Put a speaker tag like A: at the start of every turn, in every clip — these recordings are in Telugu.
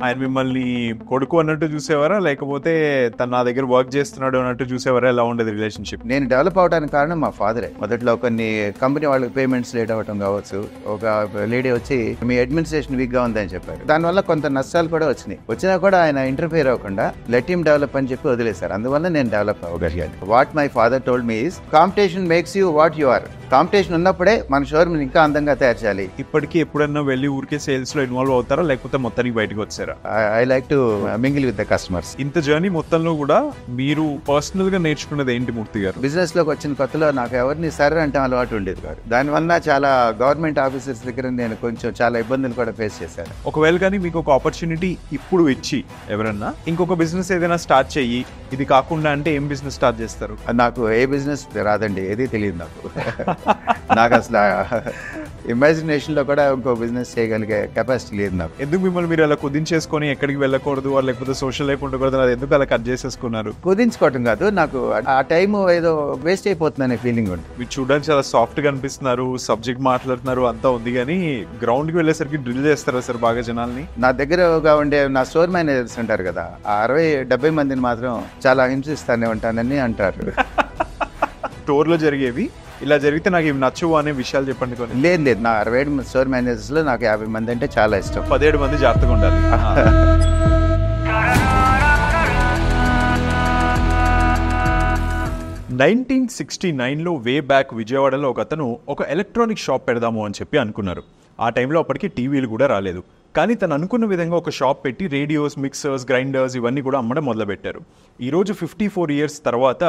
A: ఆయన మిమ్మల్ని కొడుకు అన్నట్టు చూసేవారా, లేకపోతే తను నా దగ్గర వర్క్ చేస్తున్నాడు అన్నట్టు చూసేవారా? ఎలా ఉండేది రిలేషన్షిప్?
B: నేను డెవలప్ అవడానికి కారణం మా ఫాదరే. మొదట్లో కొన్ని కంపెనీ వాళ్ళకి పేమెంట్స్ లేట్ అవ్వటం కావచ్చు, ఒక లేడీ వచ్చి మీ అడ్మినిస్ట్రేషన్ వీక్ గా ఉందని చెప్పారు. దానివల్ల కొంత నష్టాలు కూడా వచ్చినా కూడా ఆయన ఇంటర్ఫియర్ అవ్వకుండా లెట్ హిమ్ డెవలప్ అని చెప్పి వదిలేశారు. అందువల్ల నేను డెవలప్ అవ్వగలిగాను. What my father told me is competition makes you what you are. Competition ఉన్నప్పుడే మన షోరూమ్ ఇంకా అందంగా తయారు చేయాలి.
A: ఇప్పటికీ ఎప్పుడన్నా వెళ్ళి ఊరికే సేల్స్ లో ఇన్వాల్వ్ అవుతారా, లేకపోతే మొత్తానికి బయటకు వచ్చారా?
B: I like to mingle with the customers.
A: ఇంత జర్నీ మొత్తంలో కూడా మీరు పర్సనల్ గా నేర్చుకున్నది ఏంటి మూర్తి గారు?
B: బిజినెస్ లోకి వచ్చిన కొత్తలో నాకు ఎవరిని సరే అంటే అలవాటు ఉండేది కాదు. దానివల్ల చాలా గవర్నమెంట్ ఆఫీసర్స్ దగ్గర నేను కొంచెం చాలా ఇబ్బందులు కూడా ఫేస్ చేశాను.
A: ఒకవేళ కానీ మీకు ఒక ఆపర్చునిటీ ఇప్పుడు ఇచ్చి ఎవరన్నా ఇంకొక బిజినెస్ ఏదైనా స్టార్ట్ చెయ్యి, ఇది కాకుండా అంటే ఏం బిజినెస్ స్టార్ట్ చేస్తారు?
B: నాకు ఏ బిజినెస్ రాదండి, ఏది తెలియదు నాకు అసలు ఇమాజినేషన్ లో కూడా ఇంకో బిజినెస్ చేయగలిగే కెపాసిటీ లేదు నాకు.
A: ఎందుకు మిమ్మల్ని మీరు అలా కుదించేసుకొని ఎక్కడికి వెళ్ళకూడదు, లేకపోతే సోషల్ లైఫ్ ఉండకూడదు, అది ఎందుకు అలా కట్ చేసేసుకున్నారు?
B: కుదించుకోవటం కాదు, నాకు ఆ టైం ఏదో వేస్ట్ అయిపోతుందనే ఫీలింగ్ ఉంది.
A: మీరు చూడడానికి చాలా సాఫ్ట్ గా అనిపిస్తున్నారు, సబ్జెక్ట్ మాట్లాడుతున్నారు, అంతా ఉంది, కానీ గ్రౌండ్ కి వెళ్ళేసరికి డ్రిల్ చేస్తారా సార్ బాగా జనాల్ని?
B: నా దగ్గరగా ఉండే నా స్టోర్ మేనేజర్స్ ఉంటారు కదా, ఆ 60-70 మందిని మాత్రం చాలా హింసిస్తానే ఉంటానని అంటారు.
A: స్టోర్ లో జరిగేవి ఇలా జరిగితే నాకు ఇవి నచ్చవు అనే విషయాలు చెప్పండి కొన్ని.
B: లేదు, నా 67 స్టోర్ మేనేజర్స్ లో నాకు 50 మంది అంటే చాలా ఇష్టం.
A: 17 మంది జాగ్రత్తగా ఉండాలి. 1969లో వే బ్యాక్ విజయవాడలో ఒక ఎలక్ట్రానిక్ షాప్ పెడదాము అని చెప్పి అనుకున్నారు. ఆ టైంలో అప్పటికి టీవీలు కూడా రాలేదు. కానీ తను అనుకున్న విధంగా ఒక షాప్ పెట్టి రేడియోస్, మిక్సర్స్, గ్రైండర్స్ ఇవన్నీ కూడా అమ్మడం మొదలుపెట్టారు. ఈరోజు 54 ఇయర్స్ తర్వాత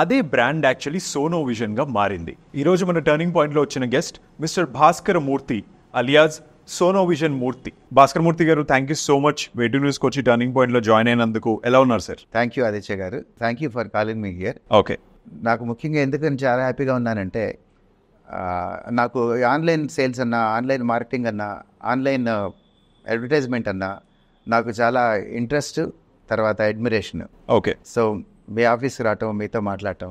A: అదే బ్రాండ్ యాక్చువల్లీ సోనో విజన్గా మారింది. ఈరోజు మన టర్నింగ్ పాయింట్లో వచ్చిన గెస్ట్ మిస్టర్ భాస్కర మూర్తి అలియాజ్ సోనో విజన్ మూర్తి. భాస్కర్ మూర్తి గారు, థ్యాంక్ యూ సో మచ్ వేటూ న్యూస్కి వచ్చి టర్నింగ్ పాయింట్లో జాయిన్ అయినందుకు. ఎలా ఉన్నారు sir?
B: Thank you Aditya garu, thank you for calling me here.
A: Okay,
B: నాకు ముఖ్యంగా ఎందుకని చాలా హ్యాపీగా ఉన్నానంటే, నాకు ఆన్లైన్ సేల్స్ అన్నా, ఆన్లైన్ మార్కెటింగ్ అన్నా, ఆన్లైన్ అడ్వర్టైజ్మెంట్ అన్నా నాకు చాలా ఇంట్రెస్ట్, తర్వాత అడ్మిరేషన్.
A: ఓకే,
B: సో మీ ఆఫీస్కి రావటం, మీతో మాట్లాడటం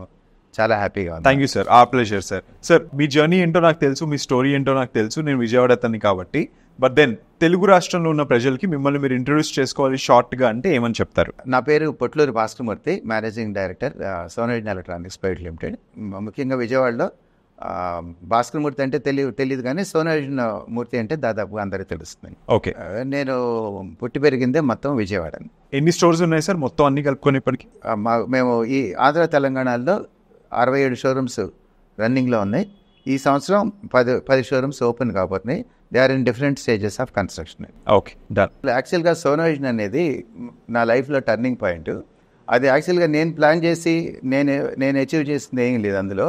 B: చాలా హ్యాపీగా ఉంది.
A: థ్యాంక్ యూ సార్, ఆ ప్లెజర్ సార్. సార్, మీ జర్నీ ఏంటో నాకు తెలుసు, మీ స్టోరీ ఏంటో నాకు తెలుసు, నేను విజయవాడ అతన్ని కాబట్టి. బట్ దెన్ తెలుగు రాష్ట్రంలో ఉన్న ప్రజలకి మిమ్మల్ని మీరు ఇంట్రడ్యూస్ చేసుకోవాలి షార్ట్గా అంటే ఏమని చెప్తారు?
B: నా పేరు Potluri Bhaskaramurthy, managing director Sonovision electronics private limited. ముఖ్యంగా విజయవాడలో భాస్కరమూర్తి అంటే తెలియదు, కానీ సోనో విజన్ మూర్తి అంటే దాదాపు అందరికీ తెలుస్తుంది.
A: ఓకే,
B: నేను పుట్టి పెరిగిందే మొత్తం విజయవాడ.
A: ఎన్ని స్టోర్స్ ఉన్నాయి సార్ మొత్తం అన్ని కలుపుకొని ఇప్పటికి?
B: మేము ఈ ఆంధ్ర తెలంగాణలో 67 షోరూమ్స్ రన్నింగ్లో ఉన్నాయి. ఈ సంవత్సరం 10 షోరూమ్స్ ఓపెన్ కాబోతున్నాయి. They are in different stages of construction.
A: Okay, done.
B: యాక్చువల్గా సోనో విజన్ అనేది నా లైఫ్లో టర్నింగ్ పాయింట్. అది యాక్చువల్గా నేను ప్లాన్ చేసి నేను అచీవ్ చేసింది ఏం లేదు అందులో.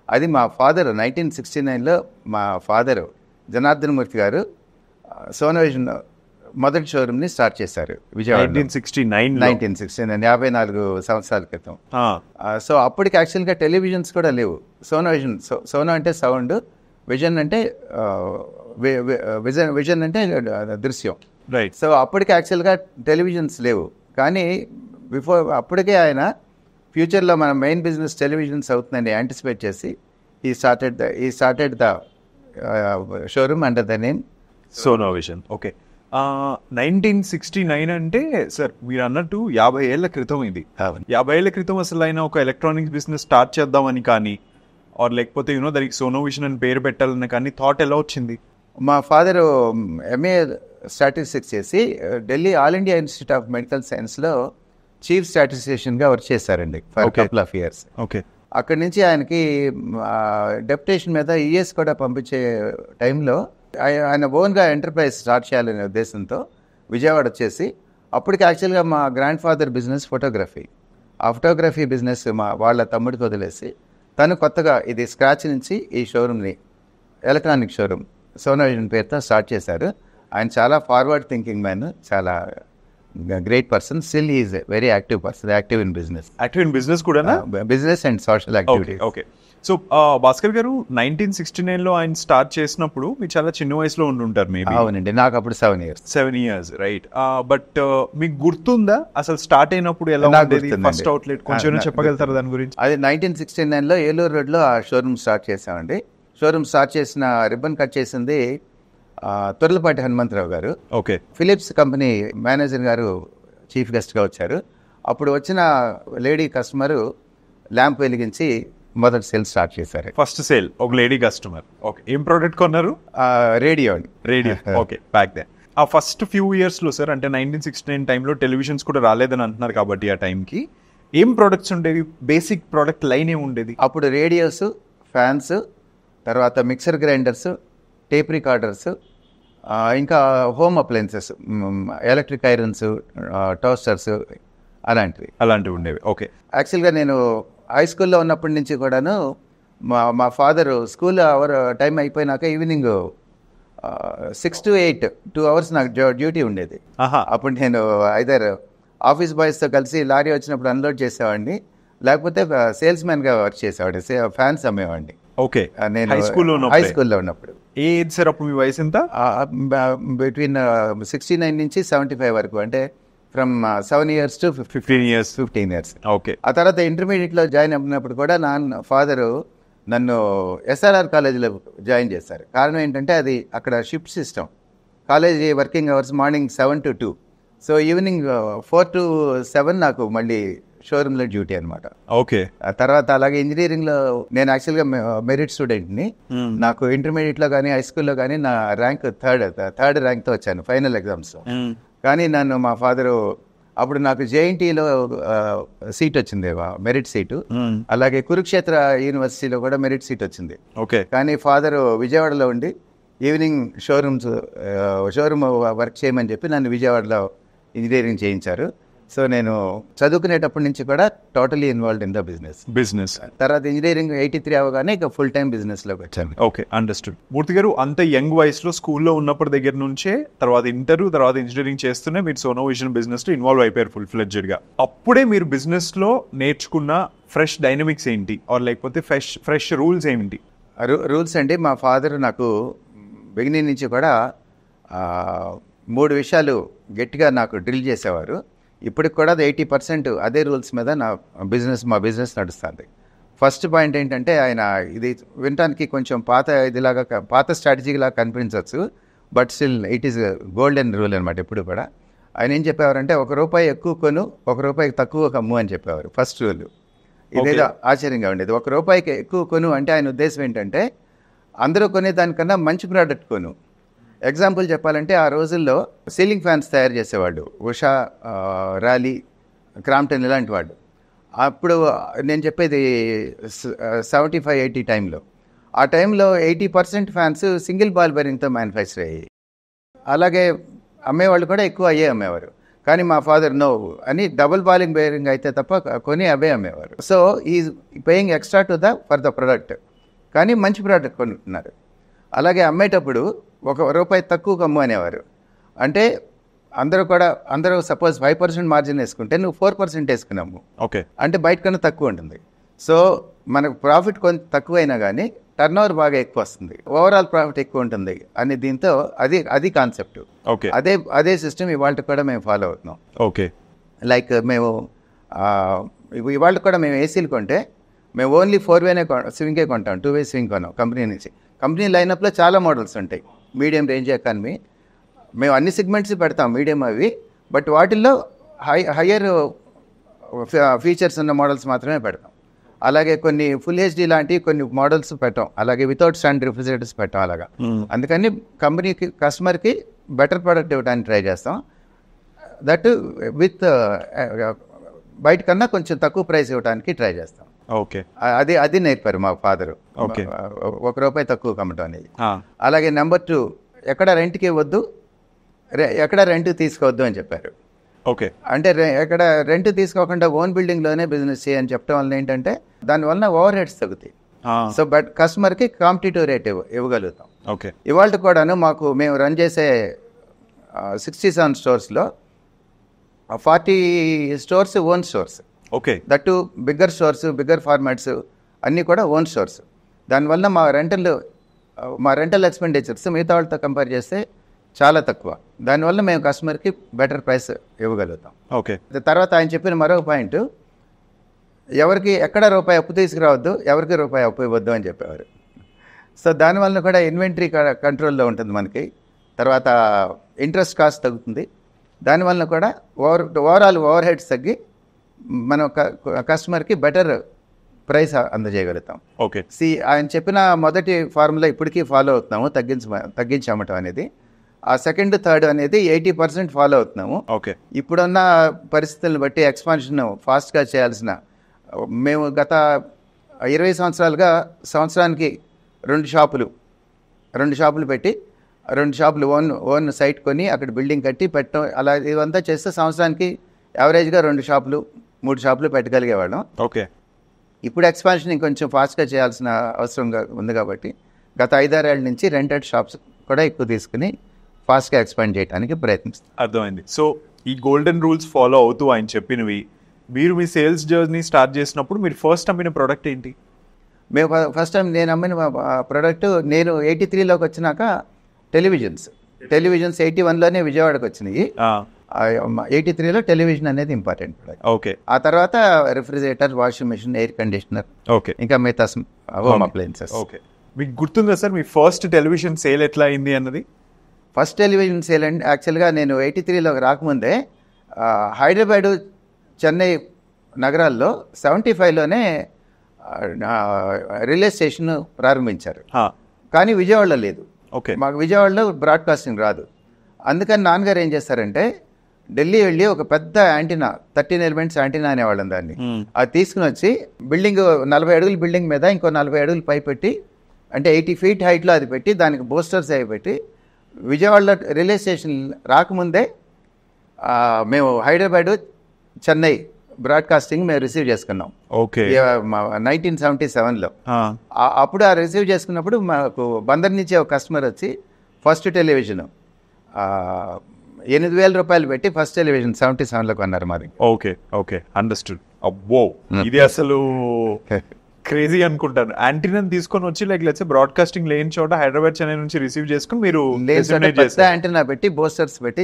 B: అది మా ఫాదర్ 1969లో మా ఫాదరు జనార్దన్ మూర్తి గారు సోనో విజన్ మొదటి షోరూమ్ని స్టార్ట్ చేశారు విజయవాడ 1969, 54 సంవత్సరాల క్రితం. సో అప్పటికి యాక్చువల్గా టెలివిజన్స్ కూడా లేవు. సోనో విజన్, సోనో అంటే సౌండ్, విజన్ అంటే విజన్ అంటే దృశ్యం.
A: రైట్.
B: సో అప్పటికి యాక్చువల్గా టెలివిజన్స్ లేవు, కానీ అప్పటికే ఆయన ఫ్యూచర్లో మన మెయిన్ బిజినెస్ టెలివిజన్స్ అవుతుందని యాంటిసిపేట్ చేసి ఈ started the showroom under the name
A: Sono vision. Okay, 1969 అంటే సార్ మీరు అన్నట్టు 50 ఏళ్ల క్రితం ఇది. 50 ఏళ్ల క్రితం అసలు ఆయన ఒక ఎలక్ట్రానిక్స్ బిజినెస్ స్టార్ట్ చేద్దామని కానీ, ఆర్ లేకపోతే దానికి సోనో విజన్ అని పేరు పెట్టాలని కానీ థాట్ ఎలా వచ్చింది?
B: మా ఫాదరు MA స్టాటిస్టిక్స్ చేసి Delhi all India institute of medical సైన్స్లో చీఫ్ స్టాటిస్టిషియన్గా వర్క్ చేశారండి for couple of years.
A: Okay, అక్కడి
B: నుంచి ఆయనకి డెప్యుటేషన్ మీద యుఎస్ కూడా పంపించే టైంలో ఆయన ఓన్గా ఎంటర్ప్రైజ్ స్టార్ట్ చేయాలనే ఉద్దేశంతో విజయవాడ వచ్చేసి, అప్పటికి యాక్చువల్గా మా గ్రాండ్ ఫాదర్ బిజినెస్ ఫోటోగ్రఫీ. ఆ ఫోటోగ్రఫీ బిజినెస్ వాళ్ళ తమ్ముడికి వదిలేసి తను కొత్తగా ఇది స్క్రాచ్ నుంచి ఈ షోరూమ్ని ఎలక్ట్రానిక్ షోరూమ్ సోనో విజన్ పేరుతో స్టార్ట్ చేశారు. ఆయన చాలా ఫార్వర్డ్ థింకింగ్ మ్యాన్, చాలా great person. Still is very active person, active in business
A: కూడా,
B: business and social activity.
A: Okay, so Bhaskar garu 1969లో ఆయన స్టార్ట్ చేసినప్పుడు మీరు చాలా చిన్న వయసులో ఉండుంటారు మేబీ.
B: అవునండి, నాకు అప్పుడు 7
A: ఇయర్స్ రైట్. బట్ మీకు గుర్తుందా అసలు స్టార్ట్ అయినప్పుడు ఎలా ఉండేది ఫస్ట్ అవుట్లెట్? కొంచెం చెప్పగలుగుతారా దాని గురించి?
B: అది 1969లో ఏలూరు రోడ్లో ఆ షోరూమ్ స్టార్ట్ చేసామండి. షోరూమ్ స్టార్ట్ చేసిన రిబ్బన్ కట్ చేసింది తొర్లపాటి హనుమంతరావు గారు,
A: ఓకే.
B: ఫిలిప్స్ కంపెనీ మేనేజర్ గారు చీఫ్ గెస్ట్గా వచ్చారు. అప్పుడు వచ్చిన లేడీ కస్టమరు ల్యాంప్ వెలిగించి మొదటి సేల్ స్టార్ట్ చేశారు.
A: ఫస్ట్ సేల్ ఒక లేడీ కస్టమర్. ఓకే. ఏం ప్రోడక్ట్ కొన్నారు?
B: రేడియో అండి.
A: రేడియో. ఓకే. బ్యాక్ దే ఆ ఫస్ట్ ఫ్యూ ఇయర్స్లో సార్, అంటే 1969 టైంలో టెలివిజన్స్ కూడా రాలేదని అంటున్నారు కాబట్టి ఆ టైంకి ఏం ప్రోడక్ట్స్ ఉండేవి? బేసిక్ ప్రోడక్ట్ లైన్ ఏమి ఉండేది?
B: అప్పుడు రేడియోస్, ఫ్యాన్స్, తర్వాత మిక్సర్ గ్రైండర్స్, టేప్ రికార్డర్స్, ఇంకా home appliances, electric irons, toasters
A: అలాంటివి ఉండేవి. ఓకే.
B: యాక్చువల్గా నేను హై స్కూల్లో ఉన్నప్పటి నుంచి కూడాను మా ఫాదర్ స్కూల్ అవర్ టైం అయిపోయినాక ఈవినింగ్ 6 to 8 2 hours నాకు డ్యూటీ ఉండేది. అప్పుడు నేను ఐదర్ ఆఫీస్ బాయ్స్తో కలిసి లారీ వచ్చినప్పుడు అన్లోడ్ చేసేవాడిని, లేకపోతే సేల్స్ మ్యాన్గా వర్క్ చేసేవాడిని, ఫ్యాన్స్ అమ్మేవాడిని.
A: ఓకే.
B: నేను హై స్కూల్లో ఉన్నప్పుడు.
A: ఏ ఏజ్ సార్ అప్పుడు మీ వయసు ఎంత?
B: బిట్వీన్ 69 నుంచి 75 వరకు, అంటే from 7 years to 15 years.
A: Okay.
B: ఆ తర్వాత ఇంటర్మీడియట్లో జాయిన్ అయినప్పుడు కూడా ఫాదరు నన్ను ఎస్ఆర్ఆర్ కాలేజీలో జాయిన్ చేశారు. కారణం ఏంటంటే అది అక్కడ shift system, college working hours morning 7 to 2, so evening 4 to 7 నాకు మళ్ళీ షోరూంలో డ్యూటీ అనమాట.
A: ఓకే.
B: ఆ తర్వాత అలాగే ఇంజనీరింగ్లో నేను యాక్చువల్గా మెరిట్ స్టూడెంట్ని. నాకు ఇంటర్మీడియట్లో కానీ హై స్కూల్లో కానీ నా ర్యాంక్ థర్డ్ ర్యాంక్తో వచ్చాను ఫైనల్ ఎగ్జామ్స్. కానీ నన్ను మా ఫాదరు, అప్పుడు నాకు జేఎన్టీలో సీట్ వచ్చింది, మెరిట్ సీటు. అలాగే కురుక్షేత్ర యూనివర్సిటీలో కూడా మెరిట్ సీట్ వచ్చింది.
A: ఓకే.
B: కానీ ఫాదరు విజయవాడలో ఉండి ఈవినింగ్ షోరూమ్ వర్క్ చేయమని చెప్పి నన్ను విజయవాడలో ఇంజనీరింగ్ చేయించారు. సో నేను చదువుకునేటప్పటి నుంచి కూడా totally involved in the business. తర్వాత ఇంజనీరింగ్ 83 అవగానే ఇక ఫుల్ టైం బిజినెస్లోకి వచ్చాను.
A: Okay, understood. మూర్తి గారు, అంత యంగ్ వయసులో స్కూల్లో ఉన్నప్పటి దగ్గర నుంచే తర్వాత తర్వాత ఇంజనీరింగ్ చేస్తూనే మీరు సోనోవిజన్ బిజినెస్లో ఇన్వాల్వ్ అయిపోయారు ఫుల్ ఫ్లెడ్జ్డ్గా. అప్పుడే మీరు బిజినెస్లో నేర్చుకున్న ఫ్రెష్ డైనమిక్స్ ఏంటి, ఆర్ లేకపోతే ఫ్రెష్ రూల్స్ ఏంటి?
B: రూల్స్ అంటే మా ఫాదర్ నాకు బిగినింగ్ నుంచి కూడా 3 విషయాలు గట్టిగా నాకు డ్రిల్ చేసేవారు. ఇప్పటికి కూడా 80% అదే రూల్స్ మీద మా బిజినెస్ నడుస్తుంది. ఫస్ట్ పాయింట్ ఏంటంటే, ఆయన ఇది వినటానికి కొంచెం పాత స్ట్రాటజీలాగా కనిపించవచ్చు, but still it is golden rule అనమాట. ఎప్పుడు కూడా ఆయన ఏం చెప్పేవారంటే, ₹1 ఎక్కువ కొను, ₹1 తక్కువ కమ్ము అని చెప్పేవారు. ఫస్ట్ రూల్ ఇదేదో ఆశ్చర్యంగా ఉండేది. ₹1 ఎక్కువ కొను అంటే ఆయన ఉద్దేశం ఏంటంటే, అందరూ కొనేదానికన్నా మంచి ప్రోడక్ట్ కొను. ఎగ్జాంపుల్ చెప్పాలంటే, ఆ రోజుల్లో సీలింగ్ ఫ్యాన్స్ తయారు చేసేవాడు, ఉషా, ర్యాలీ, క్రాంప్టన్ ఇలాంటి వాడు. అప్పుడు నేను చెప్పేది 75-80 టైంలో. ఆ టైంలో 80% ఫ్యాన్స్ సింగిల్ బాల్ బేరింగ్తో మ్యానుఫ్యాక్చర్ అయ్యాయి. అలాగే అమ్మేవాళ్ళు కూడా ఎక్కువ అయ్యే అమ్మేవారు. కానీ మా ఫాదర్ నో అని డబుల్ బాలింగ్ బేరింగ్ అయితే తప్ప కొని అవే అమ్మేవారు. So is paying extra for the product, కానీ మంచి ప్రోడక్ట్ కొనుక్కున్నారు. అలాగే అమ్మేటప్పుడు ₹1 తక్కువ కమ్ము అనేవారు. అంటే అందరూ సపోజ్ 5% మార్జిన్ వేసుకుంటే నువ్వు 4% వేసుకున్నాము.
A: ఓకే.
B: అంటే బయట కన్నా తక్కువ ఉంటుంది. సో మనకు ప్రాఫిట్ కొంత తక్కువైనా కానీ టర్న్ ఓవర్ బాగా ఎక్కువ వస్తుంది, ఓవరాల్ ప్రాఫిట్ ఎక్కువ ఉంటుంది అని దీంతో అది కాన్సెప్ట్.
A: ఓకే.
B: అదే సిస్టమ్ ఇవాళ కూడా మేము ఫాలో అవుతున్నాం.
A: ఓకే.
B: లైక్ మేము ఇవాళ కూడా మేము ఏసీలు కొంటే మేము ఓన్లీ 4-way స్వింగే కొంటాం, 2-way స్వింగ్ కొన్నాం కంపెనీ నుంచి. కంపెనీ లైనప్లో చాలా మోడల్స్ ఉంటాయి, మీడియం రేంజ్ ఎకానమీ. మేము అన్ని సెగ్మెంట్స్ పెడతాం మీడియం అవి, బట్ వాటిల్లో హయ్యర్ ఫీచర్స్ ఉన్న మోడల్స్ మాత్రమే పెడతాం. అలాగే కొన్ని ఫుల్ హెచ్డి లాంటి కొన్ని మోడల్స్ పెట్టాం, అలాగే వితౌట్ స్టాండ్ రిఫ్రిజిరేటర్స్ పెట్టాం. అలాగా అందుకని కంపెనీకి కస్టమర్కి బెటర్ ప్రోడక్ట్ ఇవ్వడానికి ట్రై చేస్తాం. దట్ విత్ బయట కన్నా కొంచెం తక్కువ ప్రైస్ ఇవ్వడానికి ట్రై చేస్తాం.
A: ఓకే.
B: అది నేర్పారు మా ఫాదరు, ₹1 తక్కువ కమ్మటం అనేది. అలాగే నెంబర్ 2, ఎక్కడ రెంట్కి ఇవ్వద్దు, ఎక్కడ రెంట్ తీసుకోవద్దు అని చెప్పారు.
A: ఓకే.
B: అంటే ఎక్కడ రెంట్ తీసుకోకుండా ఓన్ బిల్డింగ్లోనే బిజినెస్ చేయని చెప్పడం వల్ల ఏంటంటే దానివల్ల ఓవర్ హెడ్స్ తగ్గుతాయి. సో బట్ కస్టమర్కి కాంపిటేటివ్ రేట్ ఇవ్వగలుగుతాం.
A: ఓకే.
B: ఇవాళ కూడాను మేము రన్ చేసే 67 స్టోర్స్లో 40 stores own stores.
A: Okay.
B: That bigger stores, bigger formats అన్నీ కూడా ఓన్ స్టోర్స్. దానివల్ల మా రెంటల్ ఎక్స్పెండిచర్స్ మిగతా వాళ్ళతో కంపేర్ చేస్తే చాలా తక్కువ. దానివల్ల మేము కస్టమర్కి బెటర్ ప్రైస్ ఇవ్వగలుగుతాం.
A: ఓకే.
B: తర్వాత ఆయన చెప్పిన మరో పాయింట్, ఎవరికి ఎక్కడ ₹1 అప్పు తీసుకురావద్దు, ఎవరికి ₹1 అప్పు ఇవ్వద్దు అని చెప్పేవారు. సో దానివల్ల కూడా ఇన్వెంటరీ కంట్రోల్లో ఉంటుంది మనకి. తర్వాత ఇంట్రెస్ట్ కాస్ట్ తగ్గుతుంది. దానివల్ల కూడా ఓవరాల్ ఓవర్ హెడ్స్ తగ్గి మనం కస్టమర్కి బెటర్ ప్రైస్ అందజేయగలుగుతాం.
A: ఓకే.
B: ఆయన చెప్పిన మొదటి ఫార్ములా ఇప్పటికీ ఫాలో అవుతున్నాము, తగ్గించి అమ్మటం అనేది. ఆ సెకండ్ థర్డ్ అనేది 80% ఫాలో అవుతున్నాము.
A: ఓకే.
B: ఇప్పుడున్న పరిస్థితులను బట్టి ఎక్స్పాన్షన్ ఫాస్ట్గా చేయాల్సిన, మేము గత 20 సంవత్సరాలుగా సంవత్సరానికి 2 షాపులు పెట్టి 2 షాపులు ఓన్ సైట్ కొని అక్కడ బిల్డింగ్ కట్టి పెట్టడం, అలా ఇవంతా చేస్తే సంవత్సరానికి యావరేజ్గా 2 షాపులు 3 షాపులు పెట్టగలిగేవాళ్ళం.
A: ఓకే.
B: ఇప్పుడు ఎక్స్పాన్షన్ ఇంకొంచెం ఫాస్ట్గా చేయాల్సిన అవసరంగా ఉంది కాబట్టి గత 5-6 ఏళ్ళ నుంచి రెంటెడ్ షాప్స్ కూడా ఎక్కువ తీసుకుని ఫాస్ట్గా ఎక్స్పాండ్ చేయడానికి ప్రయత్నిస్తాం.
A: అర్థమైంది. సో ఈ గోల్డెన్ రూల్స్ ఫాలో అవుతూ ఆయన చెప్పినవి, మీరు మీ సేల్స్ జర్నీ స్టార్ట్ చేసినప్పుడు మీరు ఫస్ట్ అమ్మిన ప్రోడక్ట్ ఏంటి?
B: మేము ఫస్ట్ టైం నేను అమ్మిన ప్రోడక్ట్, నేను 83లోకి వచ్చినాక టెలివిజన్స్ 81లోనే విజయవాడకు వచ్చినాయి. 83లో టెలివిజన్ అనేది ఇంపార్టెంట్ ప్రోడక్ట్.
A: ఓకే.
B: ఆ తర్వాత refrigerator, washing machine, air conditioner,
A: okay,
B: ఇంకా మిగతా హోమ్ అప్లయన్సెస్.
A: ఓకే. మీకు గుర్తుందా సార్ మీ ఫస్ట్ టెలివిజన్ సేల్ ఎట్లా అయింది అన్నది?
B: ఫస్ట్ టెలివిజన్ సేల్ అండి యాక్చువల్గా నేను 83లోకి రాకముందే హైదరాబాదు, చెన్నై నగరాల్లో 75లోనే రిలే స్టేషన్ ప్రారంభించారు. కానీ విజయవాడలో లేదు.
A: ఓకే.
B: మాకు విజయవాడలో బ్రాడ్కాస్టింగ్ రాదు. అందుకని నాన్నగారు ఏం చేస్తారంటే ఢిల్లీ వెళ్ళి ఒక పెద్ద యాంటీనా, 13 ఎలిమెంట్స్ యాంటీనా అనేవాళ్ళం దాన్ని, అది తీసుకుని వచ్చి బిల్డింగ్ 40 అడుగుల బిల్డింగ్ మీద ఇంకో 40 అడుగులు పై పెట్టి, అంటే 80 feet హైట్లో అది పెట్టి దానికి బూస్టర్స్ అవి పెట్టి విజయవాడలో రిలే స్టేషన్ రాకముందే మేము హైదరాబాదు, చెన్నై బ్రాడ్కాస్టింగ్ మేము రిసీవ్ చేసుకున్నాం.
A: ఓకే.
B: 1977లో. అప్పుడు ఆ రిసీవ్ చేసుకున్నప్పుడు మాకు బందర్ నుంచి ఒక కస్టమర్ వచ్చి ఫస్ట్ టెలివిజన్ 8,000 రూపాయలు పెట్టి ఫస్ట్ టెలివిజన్ 77లో కొన్నారు మరి.
A: ఓకే. Okay, understood. అబ్బో, ఇది అసలు క్రేజీ అనుకుంటాను. యాంటీనాని తీసుకొని వచ్చి లైక్ లెట్స్ బ్రాడ్కాస్టింగ్ లేని చోట హైదరాబాద్, చెన్నై నుంచి రిసీవ్ చేసుకుని మీరు
B: యాంటీనా పెట్టి బూస్టర్స్ పెట్టి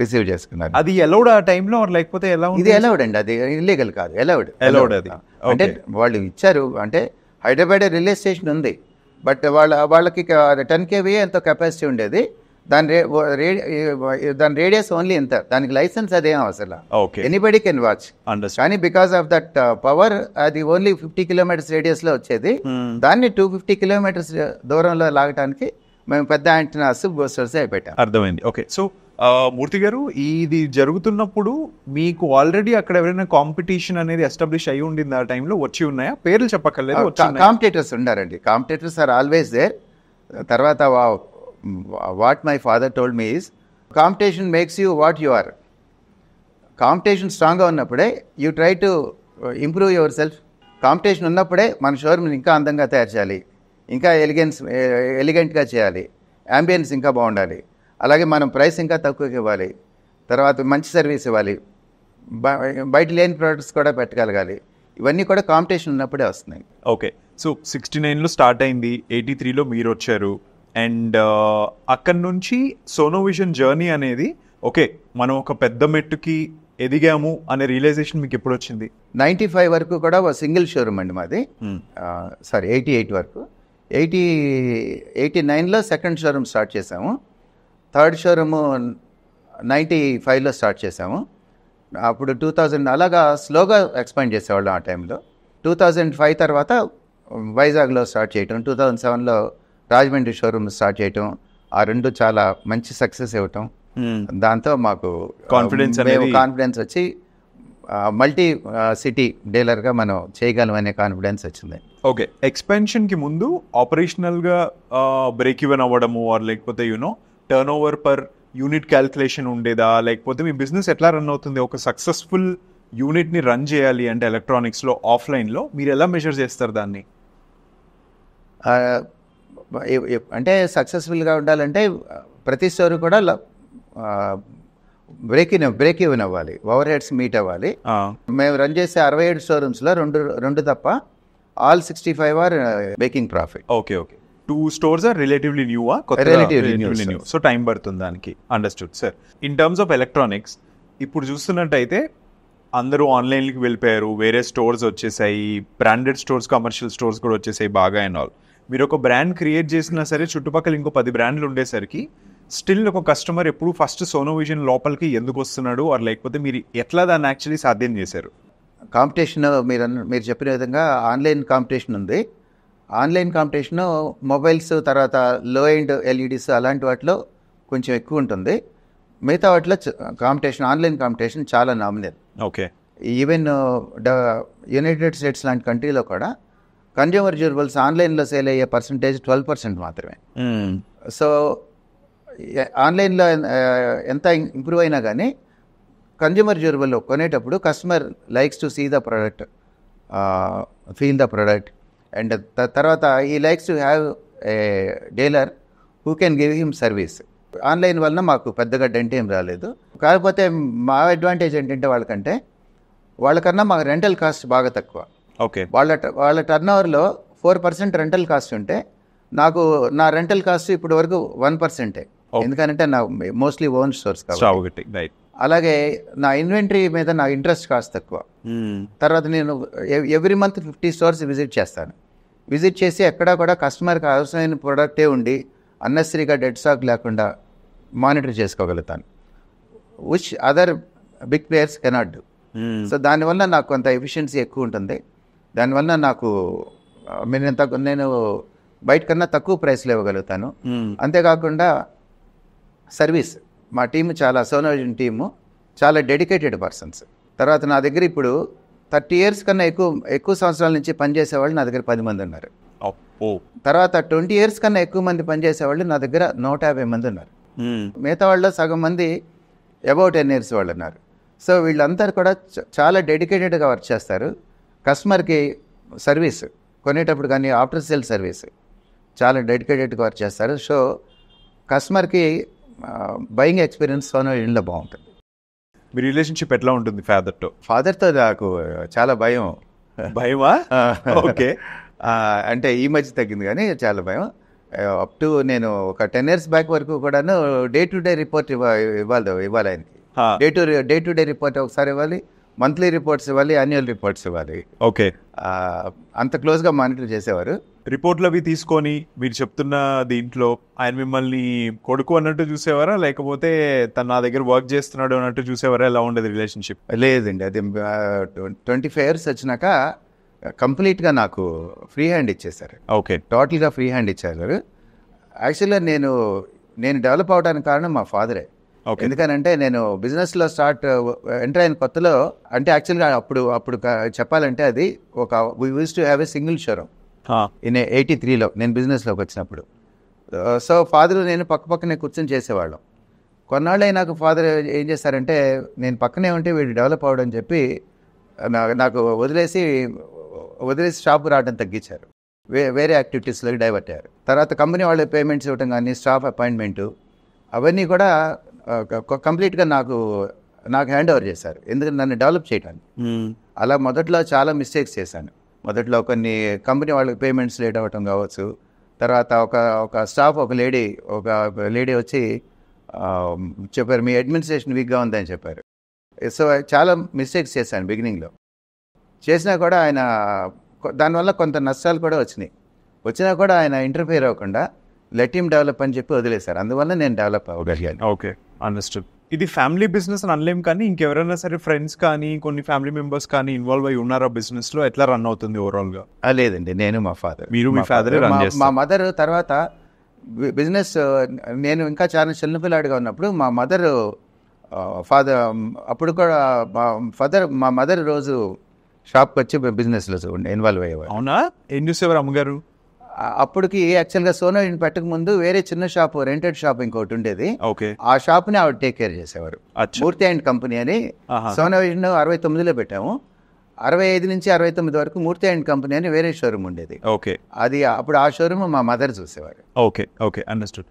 B: రిసీవ్ చేసుకున్నారు.
A: అది అలౌడ్ ఆ టైంలో లేకపోతే ఎలా?
B: ఇది అలౌడ్ అండి, అది ఇల్లీగల్ కాదు, అలౌడ్.
A: అది
B: అంటే వాళ్ళు ఇచ్చారు, అంటే హైదరాబాద్ రిలే స్టేషన్ ఉంది, బట్ వాళ్ళకి 10 kVA ఎంతో కెపాసిటీ ఉండేది. దాని రేడియస్ ఓన్లీ ఎంత, దానికి లైసెన్స్ అదేం అవసరం. Anybody can watch. కానీ బికాస్ ఆఫ్ దట్ పవర్ అది ఓన్లీ 50 kilometers రేడియస్లో వచ్చేది. దాన్ని 250 kilometers దూరంలో లాగడానికి మేము పెద్ద యాంటీనాస్, బూస్టర్స్ అవి పెట్టాం.
A: అర్థమైంది. ఓకే. సో మూర్తి గారు, ఇది జరుగుతున్నప్పుడు మీకు ఆల్రెడీ అక్కడ ఎవరైనా కాంపిటీషన్ అనేది ఎస్టాబ్లిష్ అయ్యి ఉండింది ఆ టైంలో? వచ్చి ఉన్నాయా? పేర్లు చెప్పక్కర్లేదు.
B: కాంపిటేటర్స్ ఉన్నారండి. Competitors are always there. తర్వాత what my father told me is competition makes you what you are. Competition స్ట్రాంగ్గా ఉన్నప్పుడే you try to improve yourself. Competition ఉన్నప్పుడే మన షోరూమ్ని ఇంకా అందంగా తయారు చేయాలి, ఇంకా ఎలిగెంట్గా చేయాలి, యాంబియన్స్ ఇంకా బాగుండాలి, అలాగే మనం ప్రైస్ ఇంకా తక్కువకి ఇవ్వాలి, తర్వాత మంచి సర్వీస్ ఇవ్వాలి, బయట లేని ప్రోడక్ట్స్ కూడా పెట్టగలగాలి. ఇవన్నీ కూడా కాంపిటీషన్ ఉన్నప్పుడే వస్తున్నాయి.
A: ఓకే. సో 69లో స్టార్ట్ అయింది, 83లో మీరు వచ్చారు, అండ్ అక్కడి నుంచి సోనోవిజన్ జర్నీ అనేది ఓకే మనం ఒక పెద్ద మెట్టుకి ఎదిగాము అనే రియలైజేషన్ మీకు ఎప్పుడు వచ్చింది?
B: 95 వరకు కూడా ఒక సింగిల్ షోరూమ్ అండి మాది. 88 వరకు. 89లో సెకండ్ షోరూమ్ స్టార్ట్ చేసాము. థర్డ్ షోరూము 95లో స్టార్ట్ చేసాము. అప్పుడు 2000 అలాగా స్లోగా ఎక్స్పాండ్ చేసేవాళ్ళం ఆ టైంలో. 2005 తర్వాత వైజాగ్లో స్టార్ట్ చేయటం, 2007లో రాజమండ్రి షోరూమ్ స్టార్ట్ చేయటం, ఆ రెండు చాలా మంచి సక్సెస్ ఇవ్వటం. దాంతో మాకు కాన్ఫిడెన్స్ వచ్చి మల్టీ సిటీ డీలర్గా మనం చేయగలం అనే కాన్ఫిడెన్స్ వచ్చింది.
A: ఓకే. ఎక్స్పాన్షన్కి ముందు ఆపరేషనల్గా బ్రేక్ ఈవెన్ అవ్వడము ఆర్ లేకపోతే turn over per unit calculation ఉండేదా, లేకపోతే మీ బిజినెస్ ఎట్లా రన్ అవుతుంది? ఒక సక్సెస్ఫుల్ యూనిట్ని రన్ చేయాలి అంటే ఎలక్ట్రానిక్స్లో, ఆఫ్లైన్లో మీరు ఎలా మెజర్ చేస్తారు దాన్ని?
B: అంటే సక్సెస్ఫుల్గా ఉండాలంటే ప్రతి స్టోర్ కూడా బ్రేక్ ఈవెన్ అవ్వాలి, ఓవర్ హెడ్స్ మీట్ అవ్వాలి. మేము రన్ చేసే 67 షోరూమ్స్లో రెండు తప్ప all 65 are making profit.
A: Okay. Okay. 2 stores are relatively న్యూవా?
B: Relatively new.
A: సో టైం పడుతుంది దానికి. Understood sir. In terms of electronics ఇప్పుడు చూస్తున్నట్టయితే అందరూ ఆన్లైన్కి వెళ్ళిపోయారు, వేరే స్టోర్స్ వచ్చేసాయి, బ్రాండెడ్ స్టోర్స్, కమర్షియల్ స్టోర్స్ కూడా వచ్చేసాయి బాగా అండ్ ఆల్. మీరు ఒక బ్రాండ్ క్రియేట్ చేసినా సరే చుట్టుపక్కల ఇంకో 10 బ్రాండ్లు ఉండేసరికి స్టిల్ ఒక కస్టమర్ ఎప్పుడు ఫస్ట్ సోనోవిజన్ లోపలికి ఎందుకు వస్తున్నాడు ఆర్ లేకపోతే మీరు ఎట్లా దాన్ని యాక్చువల్లీ సాధ్యం చేశారు?
B: కాంపిటీషన్ మీరు చెప్పిన విధంగా ఆన్లైన్ కాంపిటీషన్ ఉంది. ఆన్లైన్ కాంపిటీషన్ మొబైల్స్, తర్వాత లో ఎండ్ ఎల్ఈడీస్ అలాంటి వాటిలో కొంచెం ఎక్కువ ఉంటుంది. మిగతా వాటిలో కాంపిటీషన్, ఆన్లైన్ కాంపిటీషన్ చాలా nominal.
A: Okay.
B: Even United States లాంటి కంట్రీలో కూడా కన్జ్యూమర్ డ్యూరబుల్స్ ఆన్లైన్లో సేల్ అయ్యే పర్సంటేజ్ 12% మాత్రమే. సో ఆన్లైన్లో ఎంత ఇంప్రూవ్ అయినా కానీ కన్జ్యూమర్ డ్యూరబుల్ కొనేటప్పుడు customer likes to see the product, feel the product, and తర్వాత ఈ likes to have a dealer who can give him service. Online వలన మాకు పెద్దగా డెంట్ ఏం రాలేదు. కాకపోతే మా అడ్వాంటేజ్ ఏంటంటే వాళ్ళకన్నా మాకు రెంటల్ కాస్ట్ బాగా తక్కువ.
A: ఓకే.
B: వాళ్ళ టర్న్ ఓవర్లో 4% రెంటల్ కాస్ట్ ఉంటే నా రెంటల్ కాస్ట్ ఇప్పటి వరకు 1%. ఎందుకంటే నా మోస్ట్లీ ఓన్ స్టోర్స్ కాబట్టి. అలాగే నా ఇన్వెంటరీ మీద నా ఇంట్రెస్ట్ కాస్ట్ తక్కువ. తర్వాత నేను ఎవ్రీ మంత్ 50 స్టోర్స్ విజిట్ చేస్తాను. విజిట్ చేసి ఎక్కడా కూడా కస్టమర్కి అవసరమైన ప్రోడక్టే ఉండి అన్నెసరీగా డెడ్ స్టాక్ లేకుండా మానిటర్ చేసుకోగలుగుతాను, which other big players cannot do. So దానివల్ల నాకు కొంత ఎఫిషియన్సీ ఎక్కువ ఉంటుంది. దానివల్ల నాకు నేను బయట కన్నా తక్కువ ప్రైస్లో ఇవ్వగలుగుతాను. అంతేకాకుండా సర్వీస్, మా టీము సోనోవిజన్ టీము చాలా డెడికేటెడ్ పర్సన్స్. తర్వాత నా దగ్గర ఇప్పుడు 30 years కన్నా ఎక్కువ సంవత్సరాల నుంచి పనిచేసేవాళ్ళు నా దగ్గర 10 మంది ఉన్నారు. తర్వాత 20 years కన్నా ఎక్కువ మంది పనిచేసేవాళ్ళు నా దగ్గర 150 మంది ఉన్నారు. మిగతా వాళ్ళు సగం మంది అబౌట్ 10 years వాళ్ళు ఉన్నారు. సో వీళ్ళందరూ కూడా చాలా డెడికేటెడ్గా వర్క్ చేస్తారు. కస్టమర్కి సర్వీస్ కొనేటప్పుడు కానీ ఆఫ్టర్ సేల్ సర్వీస్ చాలా డెడికేటెడ్గా వర్క్ చేస్తారు. సో కస్టమర్కి బయింగ్ ఎక్స్పీరియన్స్ సోనోవిజన్లో బాగుంటుంది.
A: మీ రిలేషన్షిప్ ఎట్లా ఉంటుంది ఫాదర్తో?
B: నాకు చాలా
A: భయమా? ఓకే.
B: అంటే ఈ మధ్య తగ్గింది కానీ చాలా భయం. అప్ టు నేను ఒక 10 years బ్యాక్ వరకు కూడాను డే టు డే రిపోర్ట్ ఇవ్వాలి ఆయనకి. డే టు డే రిపోర్ట్ ఒకసారి ఇవ్వాలి, మంత్లీ రిపోర్ట్స్ ఇవ్వాలి, యాన్యువల్ రిపోర్ట్స్ ఇవ్వాలి.
A: ఓకే.
B: అంత క్లోజ్గా మానిటర్ చేసేవారు.
A: రిపోర్ట్లు అవి తీసుకొని మీరు చెప్తున్న దీంట్లో ఆయన మిమ్మల్ని కొడుకు అన్నట్టు చూసేవారా, లేకపోతే తను నా దగ్గర వర్క్ చేస్తున్నాడు అన్నట్టు చూసేవారా? ఎలా ఉండేది రిలేషన్షిప్?
B: లేదండి, అది 25 years వచ్చినాక కంప్లీట్గా నాకు ఫ్రీ హ్యాండ్ ఇచ్చేసారు.
A: ఓకే.
B: టోటల్గా ఫ్రీ హ్యాండ్ ఇచ్చారు. యాక్చువల్గా నేను డెవలప్ అవడానికి కారణం మా ఫాదరే. ఎందుకనంటే నేను బిజినెస్లో ఎంటర్ అయిన కొత్తలో, అంటే యాక్చువల్గా అప్పుడు చెప్పాలంటే అది we use to have a single showroom in 83లో నేను బిజినెస్లోకి వచ్చినప్పుడు. సో ఫాదర్ నేను పక్కనే కూర్చొని చేసేవాళ్ళం. కొన్నాళ్ళు అయినాక ఫాదర్ ఏం చేశారంటే, నేను పక్కనే ఉంటే వీడు డెవలప్ అవ్వడని చెప్పి నాకు వదిలేసి షాప్కి రావడం తగ్గించారు. వేరే యాక్టివిటీస్లోకి డైవర్ట్ అయ్యారు. తర్వాత కంపెనీ వాళ్ళు పేమెంట్స్ ఇవ్వటం కానీ, స్టాఫ్ అపాయింట్మెంటు అవన్నీ కూడా కంప్లీట్గా నాకు హ్యాండ్ ఓవర్ చేశారు, ఎందుకంటే నన్ను డెవలప్ చేయడానికి. అలా మొదట్లో చాలా మిస్టేక్స్ చేశాను. మొదట్లో కొన్ని కంపెనీ వాళ్ళకి పేమెంట్స్ లేట్ అవ్వటం కావచ్చు. తర్వాత ఒక స్టాఫ్ ఒక లేడీ వచ్చి చెప్పారు, మీ అడ్మినిస్ట్రేషన్ వీక్గా ఉందని చెప్పారు. సో చాలా మిస్టేక్స్ చేశాను బిగినింగ్లో. చేసినా కూడా ఆయన దానివల్ల కొంత నష్టాలు కూడా వచ్చినా కూడా ఆయన ఇంటర్ఫియర్ అవ్వకుండా లెట్ హిమ్ డెవలప్ అని చెప్పి వదిలేశారు. అందువల్ల నేను డెవలప్ అవ్వగలిగాను.
A: Okay, understood. ఇది ఫ్యామిలీ బిజినెస్ అని అనలేం, కానీ ఇంకెవరైనా సరే ఫ్రెండ్స్ కానీ కొన్ని ఫ్యామిలీ మెంబర్స్ కానీ ఇన్వాల్వ్ అయి ఉన్నారా బిజినెస్లో? ఎట్లా రన్ అవుతుంది ఓవరాల్గా?
B: లేదండి, నేను మా ఫాదర్.
A: మీరు మీ ఫాదరే రన్ చేస్తారు?
B: మా మదర్ తర్వాత బిజినెస్ నేను ఇంకా చాలా చిన్నపిల్లాడిగా ఉన్నప్పుడు మా ఫాదర్ అప్పుడు కూడా మా మదర్ రోజు షాప్కి వచ్చి బిజినెస్లో ఇన్వాల్వ్ అయ్యేవారు.
A: అవునా? ఏం చూసేవారు అమ్మగారు?
B: అప్పటికి యాక్చువల్గా సోనోవిజన్ పెట్టక ముందు వేరే చిన్న షాప్, రెంటెడ్ షాప్ ఇంకోటి ఉండేది.
A: ఓకే.
B: ఆ షాప్ని ఆవిడ టేక్ కేర్ చేసేవారు. మూర్తి అండ్ కంపెనీ అని సోనోవిజన్ 69లో పెట్టాము. 65 నుంచి 69 వరకు మూర్తి అండ్ కంపెనీ అని వేరే షోరూమ్ ఉండేది.
A: ఓకే.
B: అది అప్పుడు ఆ షోరూమ్ మా మదర్ చూసేవారు.
A: Okay, understood.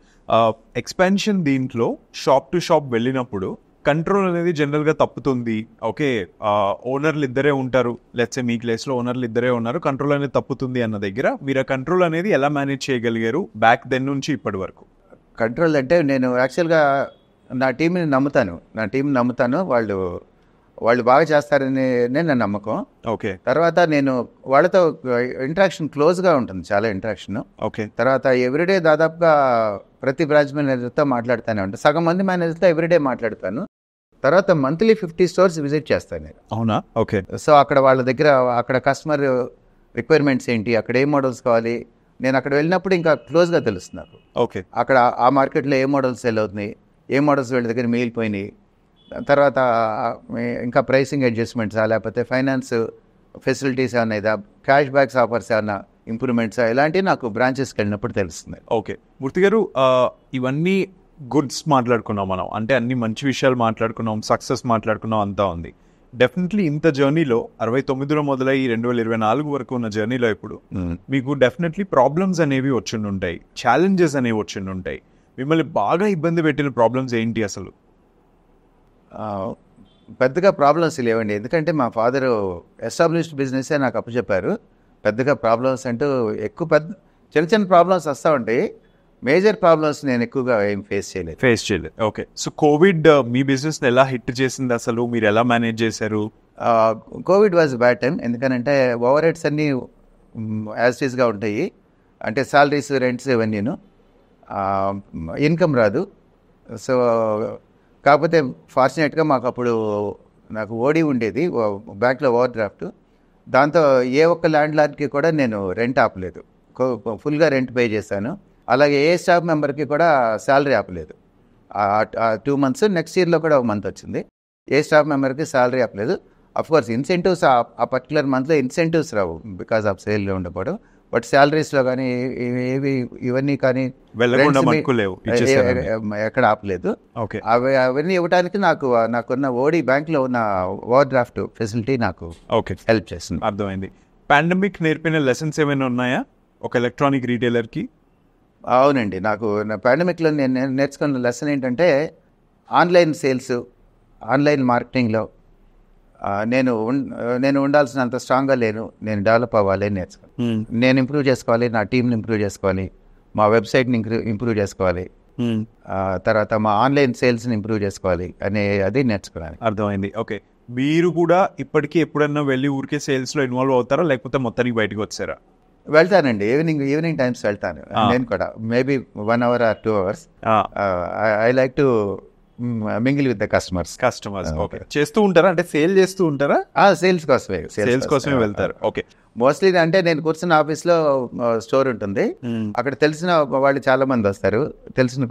A: ఎక్స్పాన్షన్ దీంట్లో షాప్ టు షాప్ వెళ్ళినప్పుడు కంట్రోల్ అనేది జనరల్గా తప్పుతుంది. ఓకే, ఓనర్లు ఇద్దరే ఉంటారు, లెట్స్ సే మీ ప్లేస్లో ఓనర్లు ఇద్దరే ఉన్నారు, కంట్రోల్ అనేది తప్పుతుంది అన్న దగ్గర మీరు ఆ కంట్రోల్ అనేది ఎలా మేనేజ్ చేయగలిగారు బ్యాక్ దెన్ నుంచి ఇప్పటి వరకు?
B: కంట్రోల్ అంటే నేను యాక్చువల్గా నా టీంని నమ్ముతాను. వాళ్ళు వాళ్ళు బాగా చేస్తారని నా నమ్మకం.
A: ఓకే.
B: తర్వాత నేను వాళ్ళతో ఇంటరాక్షన్ క్లోజ్గా ఉంటుంది, చాలా ఇంటరాక్షన్.
A: ఓకే.
B: తర్వాత ఎవ్రీడే దాదాపుగా ప్రతి బ్రాంచ్ మేనేజర్తో మాట్లాడుతూనే ఉంటాను. సగం మంది మేనేజర్తో ఎవ్రీడే మాట్లాడతాను. తర్వాత మంత్లీ 50 స్టోర్స్ విజిట్ చేస్తాను నేను.
A: అవునా? ఓకే.
B: సో అక్కడ వాళ్ళ దగ్గర అక్కడ కస్టమర్ రిక్వైర్మెంట్స్ ఏంటి, అక్కడ ఏ మోడల్స్ కావాలి, నేను అక్కడ వెళ్ళినప్పుడు ఇంకా క్లోజ్గా తెలుస్తుంది నాకు.
A: ఓకే.
B: అక్కడ ఆ మార్కెట్లో ఏ మోడల్స్ సెల్ అవుతున్నాయి, ఏ మోడల్స్ వీళ్ళ దగ్గర మిగిలిపోయినాయి, తర్వాత ఇంకా ప్రైసింగ్ అడ్జస్ట్మెంట్సా, లేకపోతే ఫైనాన్స్ ఫెసిలిటీస్ ఏమన్నా ఇదా, క్యాష్ బ్యాక్స్ ఆఫర్స్ ఏమన్నా ఇంప్రూవ్మెంట్స్, ఇలాంటివి నాకు బ్రాంచెస్కి వెళ్ళినప్పుడు తెలుస్తుంది.
A: ఓకే. మూర్తి గారు, ఇవన్నీ గుడ్స్ మాట్లాడుకున్నాం మనం, అంటే అన్ని మంచి విషయాలు మాట్లాడుకున్నాం, సక్సెస్ మాట్లాడుకున్నాం, అంతా ఉంది. డెఫినెట్లీ ఇంత జర్నీలో 69లో మొదలై 2024 వరకు ఉన్న జర్నీలో ఇప్పుడు మీకు డెఫినెట్లీ ప్రాబ్లమ్స్ అనేవి వచ్చిండుంటాయి, ఛాలెంజెస్ అనేవి వచ్చిండుంటాయి. మిమ్మల్ని బాగా ఇబ్బంది పెట్టిన ప్రాబ్లమ్స్ ఏంటి అసలు?
B: పెద్దగా ప్రాబ్లమ్స్ లేవండి, ఎందుకంటే మా ఫాదరు ఎస్టాబ్లిష్డ్ బిజినెసే నాకు అప్పచెప్పారు. పెద్దగా ప్రాబ్లమ్స్ అంటూ ఎక్కువ చిన్న చిన్న ప్రాబ్లమ్స్ వస్తూ ఉంటాయి. మేజర్ ప్రాబ్లమ్స్ నేను ఎక్కువగా ఏం ఫేస్ చేయలేదు.
A: ఓకే. సో కోవిడ్ మీ బిజినెస్ ఎలా హిట్ చేసింది అసలు? మీరు ఎలా మేనేజ్ చేశారు?
B: కోవిడ్ వాజ్ బ్యాడ్ టైం, ఎందుకంటే ఓవర్ హెడ్స్ అన్నీ యాజ్ టీస్గా ఉంటాయి. అంటే సాలరీస్, రెంట్స్ ఇవన్నీను, ఇన్కమ్ రాదు. సో కాకపోతే ఫార్చునేట్గా మాకు అప్పుడు నాకు ఓడి ఉండేది బ్యాంక్లో, ఓవర్ డ్రాఫ్ట్. దాంతో ఏ ఒక్క ల్యాండ్ లార్డ్కి కూడా నేను రెంట్ ఆపలేదు, ఫుల్గా రెంట్ పే చేశాను. అలాగే ఏ స్టాఫ్ మెంబర్కి కూడా శాలరీ ఆపలేదు. 2 months, నెక్స్ట్ ఇయర్లో కూడా 1 month వచ్చింది. ఏ స్టాఫ్ మెంబర్కి శాలరీ ఆపలేదు. అఫ్కోర్స్ ఇన్సెంటివ్స్ ఆ పర్టికులర్ మంత్లో ఇన్సెంటివ్స్ రావు బికాస్ ఆఫ్ సేల్లో ఉండకపోవడం. బట్ శాలరీస్లో కానీ ఏవి ఇవన్నీ కానీ ఎక్కడ ఆపలేదు. అవన్నీ ఇవ్వడానికి నాకున్న ఓడి బ్యాంక్లో ఉన్న ఓవర్ డ్రాఫ్ట్ ఫెసిలిటీ నాకు హెల్ప్ చేస్తుంది.
A: అర్థమైంది. పాండమిక్ నేర్పిన లెసన్స్ ఏమైనా ఉన్నాయా ఒక ఎలక్ట్రానిక్ రీటైలర్కి?
B: అవునండి, నాకు పాండమిక్లో నేను నేర్చుకున్న లెసన్ ఏంటంటే, ఆన్లైన్ సేల్స్, ఆన్లైన్ మార్కెటింగ్లో నేను ఉండాల్సినంత స్ట్రాంగ్గా లేను. నేను డెవలప్ అవ్వాలి అని నేర్చుకోవాలి. నేను ఇంప్రూవ్ చేసుకోవాలి, నా టీంని ఇంప్రూవ్ చేసుకోవాలి, మా వెబ్సైట్ని ఇంప్రూవ్ చేసుకోవాలి, తర్వాత మా ఆన్లైన్ సేల్స్ని ఇంప్రూవ్ చేసుకోవాలి అది నేర్చుకోవాలి.
A: అర్థమైంది. ఓకే. మీరు కూడా ఇప్పటికీ ఎప్పుడన్నా వెళ్ళి ఊరికే సేల్స్లో ఇన్వాల్వ్ అవుతారా, లేకపోతే మొత్తానికి బయటకు వచ్చారా?
B: వెళ్తానండి, ఈవినింగ్ టైమ్స్ వెళ్తాను నేను కూడా. Maybe 1 hour or 2 hours. I like to mingle with the customers.
A: Okay. చేస్తూ ఉంటారా, అంటే సేల్ చేస్తూ ఉంటారా?
B: సేల్స్ కోసమే
A: వెళ్తారు. ఓకే.
B: మోస్ట్లీ అంటే నేను కూర్చున్న ఆఫీస్లో స్టోర్ ఉంటుంది, అక్కడ తెలిసిన వాళ్ళు చాలా మంది వస్తారు, తెలిసిన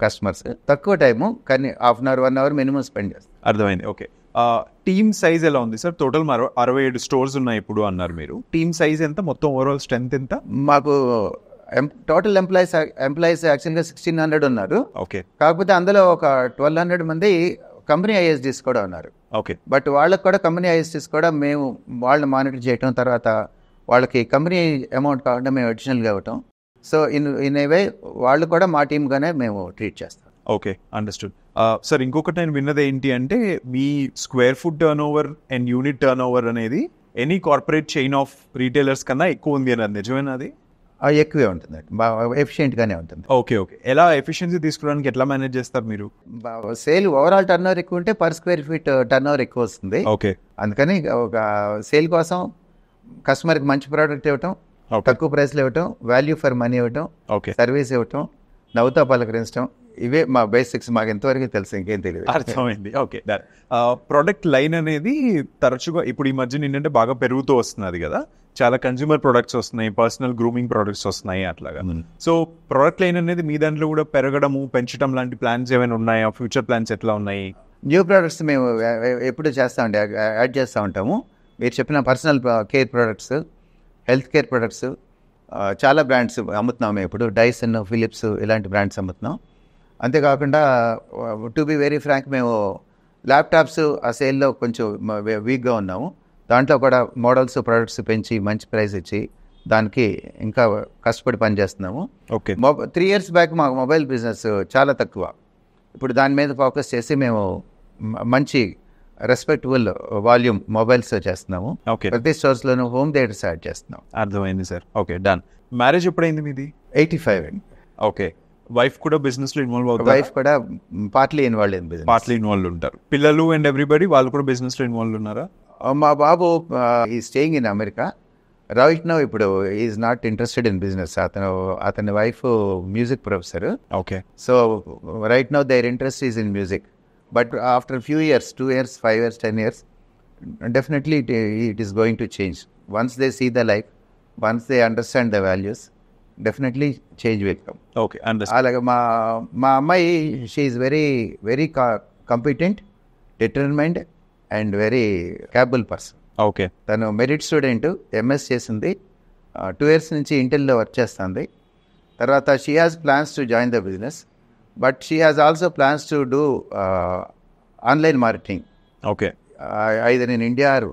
B: కస్టమర్స్. తక్కువ టైము, కానీ 1/2 hour 1 hour మినిమం స్పెండ్ చేస్తారు.
A: అర్థమైంది. ఓకే. టీమ్ సైజ్ ఎలా ఉంది సార్? టోటల్ 67 స్టోర్స్ ఉన్నాయి ఇప్పుడు అన్నారు మీరు. టీమ్ సైజ్ ఎంత? మొత్తం ఓవరాల్ స్ట్రెంత్ ఎంత?
B: మాకు టోటల్ ఎంప్లాయీస్ యాక్చువల్గా 1600 ఉన్నారు.
A: ఓకే.
B: కాకపోతే అందులో ఒక 1200 మంది కంపెనీ ఐఎస్డీస్ కూడా ఉన్నారు.
A: ఓకే.
B: బట్ వాళ్ళకి కూడా కంపెనీ ఐఎస్డీస్ కూడా మేము వాళ్ళని మానిటర్ చేయటం, తర్వాత వాళ్ళకి కంపెనీ అమౌంట్ కాకుండా మేము అడిషనల్గా ఇవ్వటం. సో ఇన్ ఏ వే వాళ్ళు కూడా మా టీమ్గానే మేము ట్రీట్ చేస్తాం.
A: Okay, understood. సార్, ఇంకొకటి నేను విన్నది ఏంటి అంటే, మీ square foot turn over and unit turn over అనేది any corporate chain of retailers కన్నా ఎక్కువ ఉంది అన్నది నిజమేనా? అది
B: ఎక్కువే ఉంటుంది, బాగా ఎఫిషియెంట్గానే ఉంటుంది.
A: ఓకే. ఎలా ఎఫిషియన్సీ తీసుకోవడానికి ఎట్లా మేనేజ్ చేస్తారు మీరు?
B: సేల్ ఓవరాల్ టర్న్ ఓవర్ ఎక్కువ ఉంటే per square feet turn over ఎక్కువ వస్తుంది.
A: ఓకే.
B: అందుకని ఒక సేల్ కోసం కస్టమర్కి మంచి ప్రోడక్ట్ ఇవ్వటం, తక్కువ ప్రైస్లో ఇవ్వటం, వాల్యూ ఫర్ మనీ ఇవ్వటం, సర్వీస్ ఇవ్వటం, నవ్వుతా పలకరించడం, ఇవే మా బేసిక్స్. మాకు ఎంతవరకు తెలుసు, ఇంకేం తెలియదు.
A: అర్థమైంది. ఓకే. ప్రోడక్ట్ లైన్ అనేది తరచుగా ఇప్పుడు ఈ మధ్య ఏంటంటే బాగా పెరుగుతూ వస్తున్నది కదా, చాలా కన్జ్యూమర్ ప్రొడక్ట్స్ వస్తున్నాయి, పర్సనల్ గ్రూమింగ్ ప్రొడక్ట్స్ వస్తున్నాయి అట్లాగా. సో ప్రోడక్ట్ లైన్ అనేది మీ దాంట్లో కూడా పెంచడం లాంటి ప్లాన్స్ ఏమైనా ఉన్నాయా? ఫ్యూచర్ ప్లాన్స్ ఎట్లా ఉన్నాయి?
B: న్యూ ప్రోడక్ట్స్ మేము ఎప్పుడు యాడ్ చేస్తూ ఉంటాము. మీరు చెప్పిన personal care products, health care products, చాలా బ్రాండ్స్ అమ్ముతున్నాం మేము ఇప్పుడు. డైసన్, ఫిలిప్స్ ఇలాంటి బ్రాండ్స్ అమ్ముతున్నాం. అంతేకాకుండా టు బి వెరీ ఫ్రాంక్, మేము ల్యాప్టాప్స్ ఆ సేల్లో కొంచెం వీక్గా ఉన్నాము. దాంట్లో కూడా మోడల్స్, ప్రొడక్ట్స్ పెంచి మంచి ప్రైస్ ఇచ్చి దానికి ఇంకా కష్టపడి పనిచేస్తున్నాము.
A: ఓకే.
B: 3 years బ్యాక్ మాకు మొబైల్ బిజినెస్ చాలా తక్కువ. ఇప్పుడు దాని మీద ఫోకస్ చేసి మేము మంచి రెస్పెక్టబుల్ వాల్యూమ్ మొబైల్స్ చేస్తున్నాము. ప్రతి స్టోర్స్లోనూ హోమ్ థియేటర్స్ యాడ్ చేస్తున్నాం.
A: అర్థమైంది సార్. Okay, done. మ్యారేజ్ ఎప్పుడైంది మీది?
B: 85 అండి.
A: ఓకే. వైఫ్ కూడా బిజినెస్ లో ఇన్వాల్వ్ అవుతారు?
B: వైఫ్ కూడా partly involve in business.
A: Partly involve ఉంటారు. పిల్లలు అండ్ ఎవ్రీబడి వాళ్ళు కూడా బిజినెస్ లో ఇన్వాల్వ్ ఉన్నారా?
B: మా బాబు ఈ staying in America right now. ఇప్పుడు is not interested in business. అతని wife music professor.
A: Okay.
B: So right now their interest is in music. But after few years, 2 years, 5 years, 10 years, definitely it is going to change. Once they see the life, once they understand the values, definitely change will come.
A: Okay, understand.
B: అలాగే మా అమ్మాయి, she is very very competent, determined and very capable person.
A: Okay.
B: తను మెరిట్ స్టూడెంట్, ఎంఎస్ చేసింది, 2 years నుంచి ఇంటెల్లో వర్క్ చేస్తుంది. తర్వాత she has plans to join the business, but she has also plans to do online marketing.
A: Okay.
B: either in India or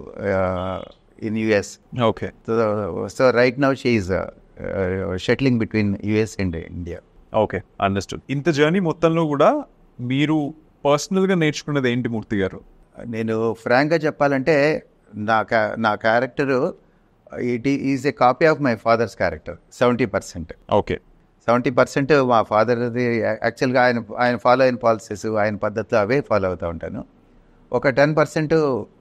B: in US.
A: Okay.
B: So right now she is shuttling between US and India.
A: Okay, understood. ఇంత జర్నీ మొత్తంలో కూడా మీరు పర్సనల్గా నేర్చుకున్నది ఏంటి మూర్తి గారు?
B: నేను ఫ్రాంక్గా చెప్పాలంటే నా character it is a copy of my father's character. 70%.
A: Okay.
B: 70% మా ఫాదర్ది. యాక్చువల్గా ఆయన ఫాలో అయిన పాలసీస్, ఆయన పద్ధతులు అవే ఫాలో అవుతూ ఉంటాను. ఒక 10%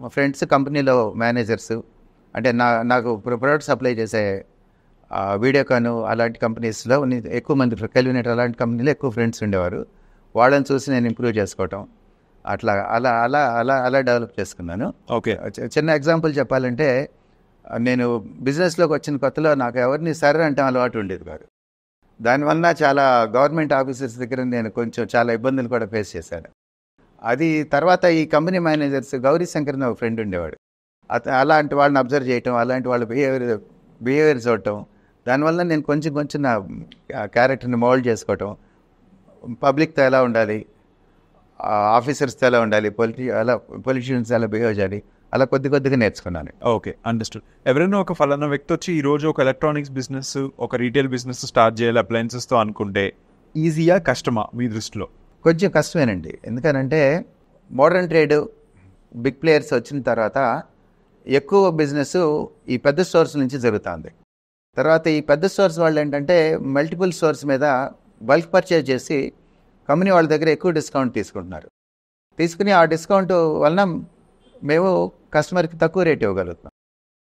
B: మా ఫ్రెండ్స్ కంపెనీలో మేనేజర్స్, అంటే నాకు ప్రొడక్ట్ సప్లై చేసే వీడియోకాన్ అలాంటి కంపెనీస్లో ఎక్కువ మంది, కెల్వినేటర్ అలాంటి కంపెనీలో ఎక్కువ ఫ్రెండ్స్ ఉండేవారు. వాళ్ళని చూసి నేను ఇంప్రూవ్ చేసుకోవటం, అట్లా అలా అలా అలా అలా డెవలప్ చేసుకున్నాను.
A: ఓకే.
B: చిన్న ఎగ్జాంపుల్ చెప్పాలంటే, నేను బిజినెస్లోకి వచ్చిన కొత్తలో నాకు ఎవరిని సరే అంటే అలవాటు ఉండేది కాదు. దానివల్ల చాలా గవర్నమెంట్ ఆఫీసర్స్ దగ్గర నేను కొంచెం చాలా ఇబ్బందులు కూడా ఫేస్ చేశాను. అది తర్వాత ఈ కంపెనీ మేనేజర్స్, గౌరీ శంకర్ ఒక ఫ్రెండ్ ఉండేవాడు, అలాంటి వాళ్ళని అబ్జర్వ్ చేయటం, అలాంటి వాళ్ళ బిహేవియర్ చూడటం, దానివల్ల నేను కొంచెం నా క్యారెక్టర్ని మోల్డ్ చేసుకోవటం, పబ్లిక్తో ఎలా ఉండాలి, ఆఫీసర్స్తో ఎలా ఉండాలి, పొలిటీషియన్స్ ఎలా బిహేవ్ చేయాలి, అలా కొద్దిగా నేర్చుకున్నాను.
A: Okay, understood. ఎవరైనా ఒక ఫలానా వ్యక్తి వచ్చి ఈరోజు ఒక ఎలక్ట్రానిక్స్ బిజినెస్, ఒక రీటైల్ బిజినెస్ స్టార్ట్ చేయాలి అప్లయన్సెస్తో అనుకుంటే, ఈజీయా కష్టమా మీ దృష్టిలో?
B: కొంచెం కష్టమేనండి. ఎందుకనంటే మోడర్న్ ట్రేడ్, బిగ్ ప్లేయర్స్ వచ్చిన తర్వాత ఎక్కువ బిజినెస్ ఈ పెద్ద స్టోర్స్ నుంచి జరుగుతుంది. తర్వాత ఈ పెద్ద స్టోర్స్ వాళ్ళు ఏంటంటే మల్టిపుల్ స్టోర్స్ మీద బల్క్ పర్చేజ్ చేసి కంపెనీ వాళ్ళ దగ్గర ఎక్కువ డిస్కౌంట్ తీసుకుని ఆ డిస్కౌంట్ వలన మేము కస్టమర్కి తక్కువ రేట్ ఇవ్వగలుగుతాం.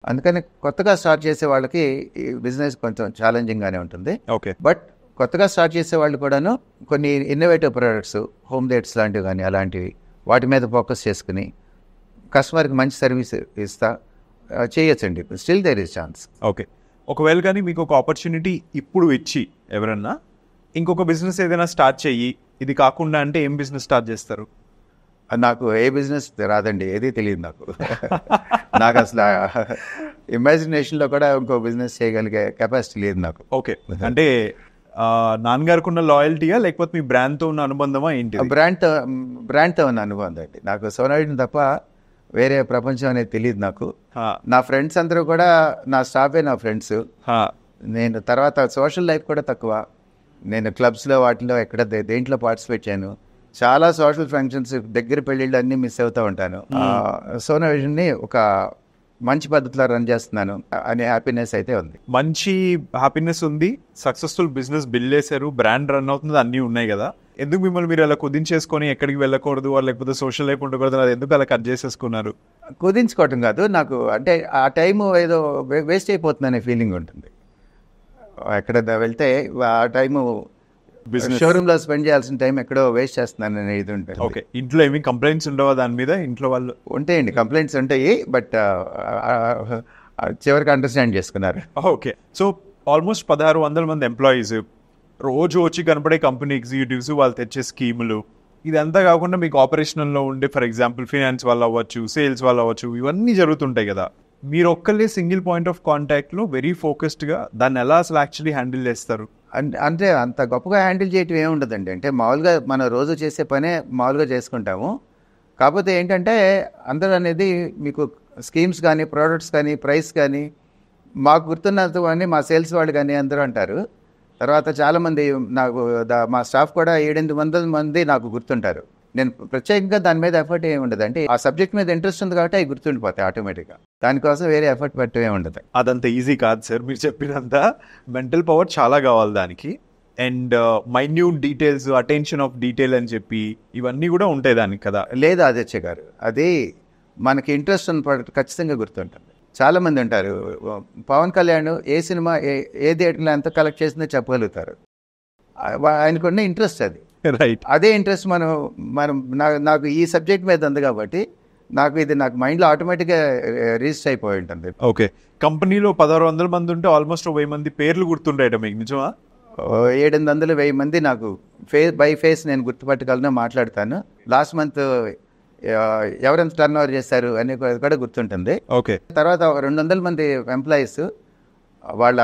B: అందుకని కొత్తగా స్టార్ట్ చేసే వాళ్ళకి ఈ బిజినెస్ కొంచెం ఛాలెంజింగ్గానే ఉంటుంది.
A: ఓకే.
B: బట్ కొత్తగా స్టార్ట్ చేసే వాళ్ళు కూడాను కొన్ని ఇన్నోవేటివ్ ప్రొడక్ట్స్, హోమ్ థియేటర్స్ లాంటివి కానీ అలాంటివి వాటి మీద ఫోకస్ చేసుకుని కస్టమర్కి మంచి సర్వీస్ ఇస్తా చేయొచ్చండి. Still there is chance.
A: Okay. ఒకవేళ కానీ మీకు ఒక ఆపర్చునిటీ ఇప్పుడు ఇచ్చి ఎవరన్నా ఇంకొక బిజినెస్ ఏదైనా స్టార్ట్ చెయ్యి, ఇది కాకుండా అంటే ఏం బిజినెస్ స్టార్ట్ చేస్తారు?
B: నాకు ఏ బిజినెస్ రాదండి, ఏది తెలియదు నాకు. నాకు అసలు ఇమాజినేషన్లో కూడా ఇంకో బిజినెస్ చేయగలిగే కెపాసిటీ లేదు నాకు.
A: ఓకే. అంటే నాన్నగారికి ఉన్న లాయల్టీయా లేకపోతే మీ బ్రాండ్తో ఉన్న అనుబంధమా ఏంటి?
B: బ్రాండ్తో ఉన్న అనుబంధం అండి. నాకు సోనాయిడ్ని తప్ప వేరే ప్రపంచం అనేది తెలియదు నాకు. నా ఫ్రెండ్స్ అందరూ కూడా నా స్టాఫే నా ఫ్రెండ్స్. నేను తర్వాత సోషల్ లైఫ్ కూడా తక్కువ. నేను క్లబ్స్లో వాటిలో ఎక్కడ దేంట్లో పార్టిసిపేట్ చేయను. చాలా సోషల్ ఫంక్షన్స్, దగ్గర పెళ్ళిళ్ళు అన్నీ మిస్ అవుతూ ఉంటాను. సోనా విజన్ని ఒక మంచి పద్ధతిలో రన్ చేస్తున్నాను అనే హ్యాపీనెస్ అయితే ఉంది.
A: మంచి హ్యాపీనెస్ ఉంది. సక్సెస్ఫుల్ బిజినెస్ బిల్డ్ చేశారు, బ్రాండ్ రన్ అవుతుంది, అన్నీ ఉన్నాయి కదా. ఎందుకు మిమ్మల్ని మీరు అలా కుదించేసుకొని ఎక్కడికి వెళ్ళకూడదు, లేకపోతే సోషల్ లైఫ్ ఉండకూడదు, అది ఎందుకు అలా కట్ చేసేసుకున్నారు?
B: కుదించుకోవటం కాదు, నాకు అంటే ఆ టైము ఏదో వేస్ట్ అయిపోతుందనే ఫీలింగ్ ఉంటుంది. ఎక్కడ వెళ్తే ఆ టైము షోరూమ్లో స్పెండ్ చేయాల్సిన టైం ఎక్కడో వేస్ట్ చేస్తున్నాను అనేది ఇది ఉంటుంది.
A: ఓకే. ఇంట్లో ఏమి కంప్లైంట్స్ ఉండవా దాని మీద? ఇంట్లో వాళ్ళు
B: ఉంటాయండి, కంప్లైంట్స్ ఉంటాయి, బట్ చివరికి అండర్స్టాండ్ చేసుకున్నారు.
A: ఓకే. సో ఆల్మోస్ట్ 1600 మంది ఎంప్లాయీస్, రోజు వచ్చి కనపడే కంపెనీ ఎగ్జిక్యూటివ్స్, వాళ్ళు తెచ్చే స్కీములు, ఇదంతా కాకుండా మీకు ఆపరేషనల్లో ఉండే ఫర్ ఎగ్జాంపుల్ ఫైనాన్స్ వాళ్ళు అవ్వచ్చు, సేల్స్ వాళ్ళు అవ్వచ్చు, ఇవన్నీ జరుగుతుంటాయి కదా. మీరు ఒక్కళ్ళే సింగిల్ పాయింట్ ఆఫ్ కాంటాక్ట్లో వెరీ ఫోకస్డ్గా దాన్ని ఎలా అసలు యాక్చువల్లీ హ్యాండిల్ చేస్తారు?
B: అంటే అంత గొప్పగా హ్యాండిల్ చేయటం ఏమి ఉండదండి. అంటే మామూలుగా మనం రోజు చేసే పనే మామూలుగా చేసుకుంటాము. కాకపోతే ఏంటంటే అందరూ అనేది మీకు స్కీమ్స్ కానీ, ప్రోడక్ట్స్ కానీ, ప్రైస్ కానీ మాకు గుర్తున్నవన్నీ మా సేల్స్ వాళ్ళు కానీ అందరూ అంటారు. తర్వాత చాలామంది నాకు మా స్టాఫ్ కూడా 700-800 మంది నాకు గుర్తుంటారు. నేను ప్రత్యేకంగా దాని మీద ఎఫర్ట్ ఏమి ఉండదు. అంటే ఆ సబ్జెక్ట్ మీద ఇంట్రెస్ట్ ఉంది కాబట్టి అవి గుర్తుండిపోతాయి ఆటోమేటిక్గా. దానికోసం వేరే ఎఫర్ట్ పెట్టడం ఏమి ఉండదు.
A: అదంత ఈజీ కాదు సార్. మీరు చెప్పినంత మెంటల్ పవర్ చాలా కావాలి దానికి. And minute details, attention of detail అని చెప్పి ఇవన్నీ కూడా ఉంటాయి దానికి కదా.
B: లేదు ఆదిత్య గారు, అది మనకి ఇంట్రెస్ట్ ఉన్న ప్రోడక్ట్ ఖచ్చితంగా గుర్తుంటుంది. చాలామంది ఉంటారు, పవన్ కళ్యాణ్ ఏ సినిమా ఏ థియేటర్లో ఎంత కలెక్ట్ చేసిందో చెప్పగలుగుతారు. ఆయనకున్న ఇంట్రెస్ట్ అది.
A: రైట్.
B: అదే ఇంట్రెస్ట్ మనం నాకు ఈ సబ్జెక్ట్ మీద ఉంది కాబట్టి నాకు మైండ్లో ఆటోమేటిక్గా రిజిస్టర్ అయిపోయి ఉంటుంది.
A: ఓకే. కంపెనీలో 1600 మంది ఉంటే ఆల్మోస్ట్ 1000 మంది పేర్లు గుర్తుంటాయట మీకు, నిజమా?
B: 700-1000 మంది నాకు బై ఫేస్ నేను గుర్తుపట్టగలను, మాట్లాడతాను. లాస్ట్ మంత్ ఎవరెంత టర్న్ ఓవర్ చేస్తారు అని కూడా గుర్తుంటుంది.
A: ఓకే.
B: తర్వాత 200 మంది ఎంప్లాయీస్, వాళ్ళ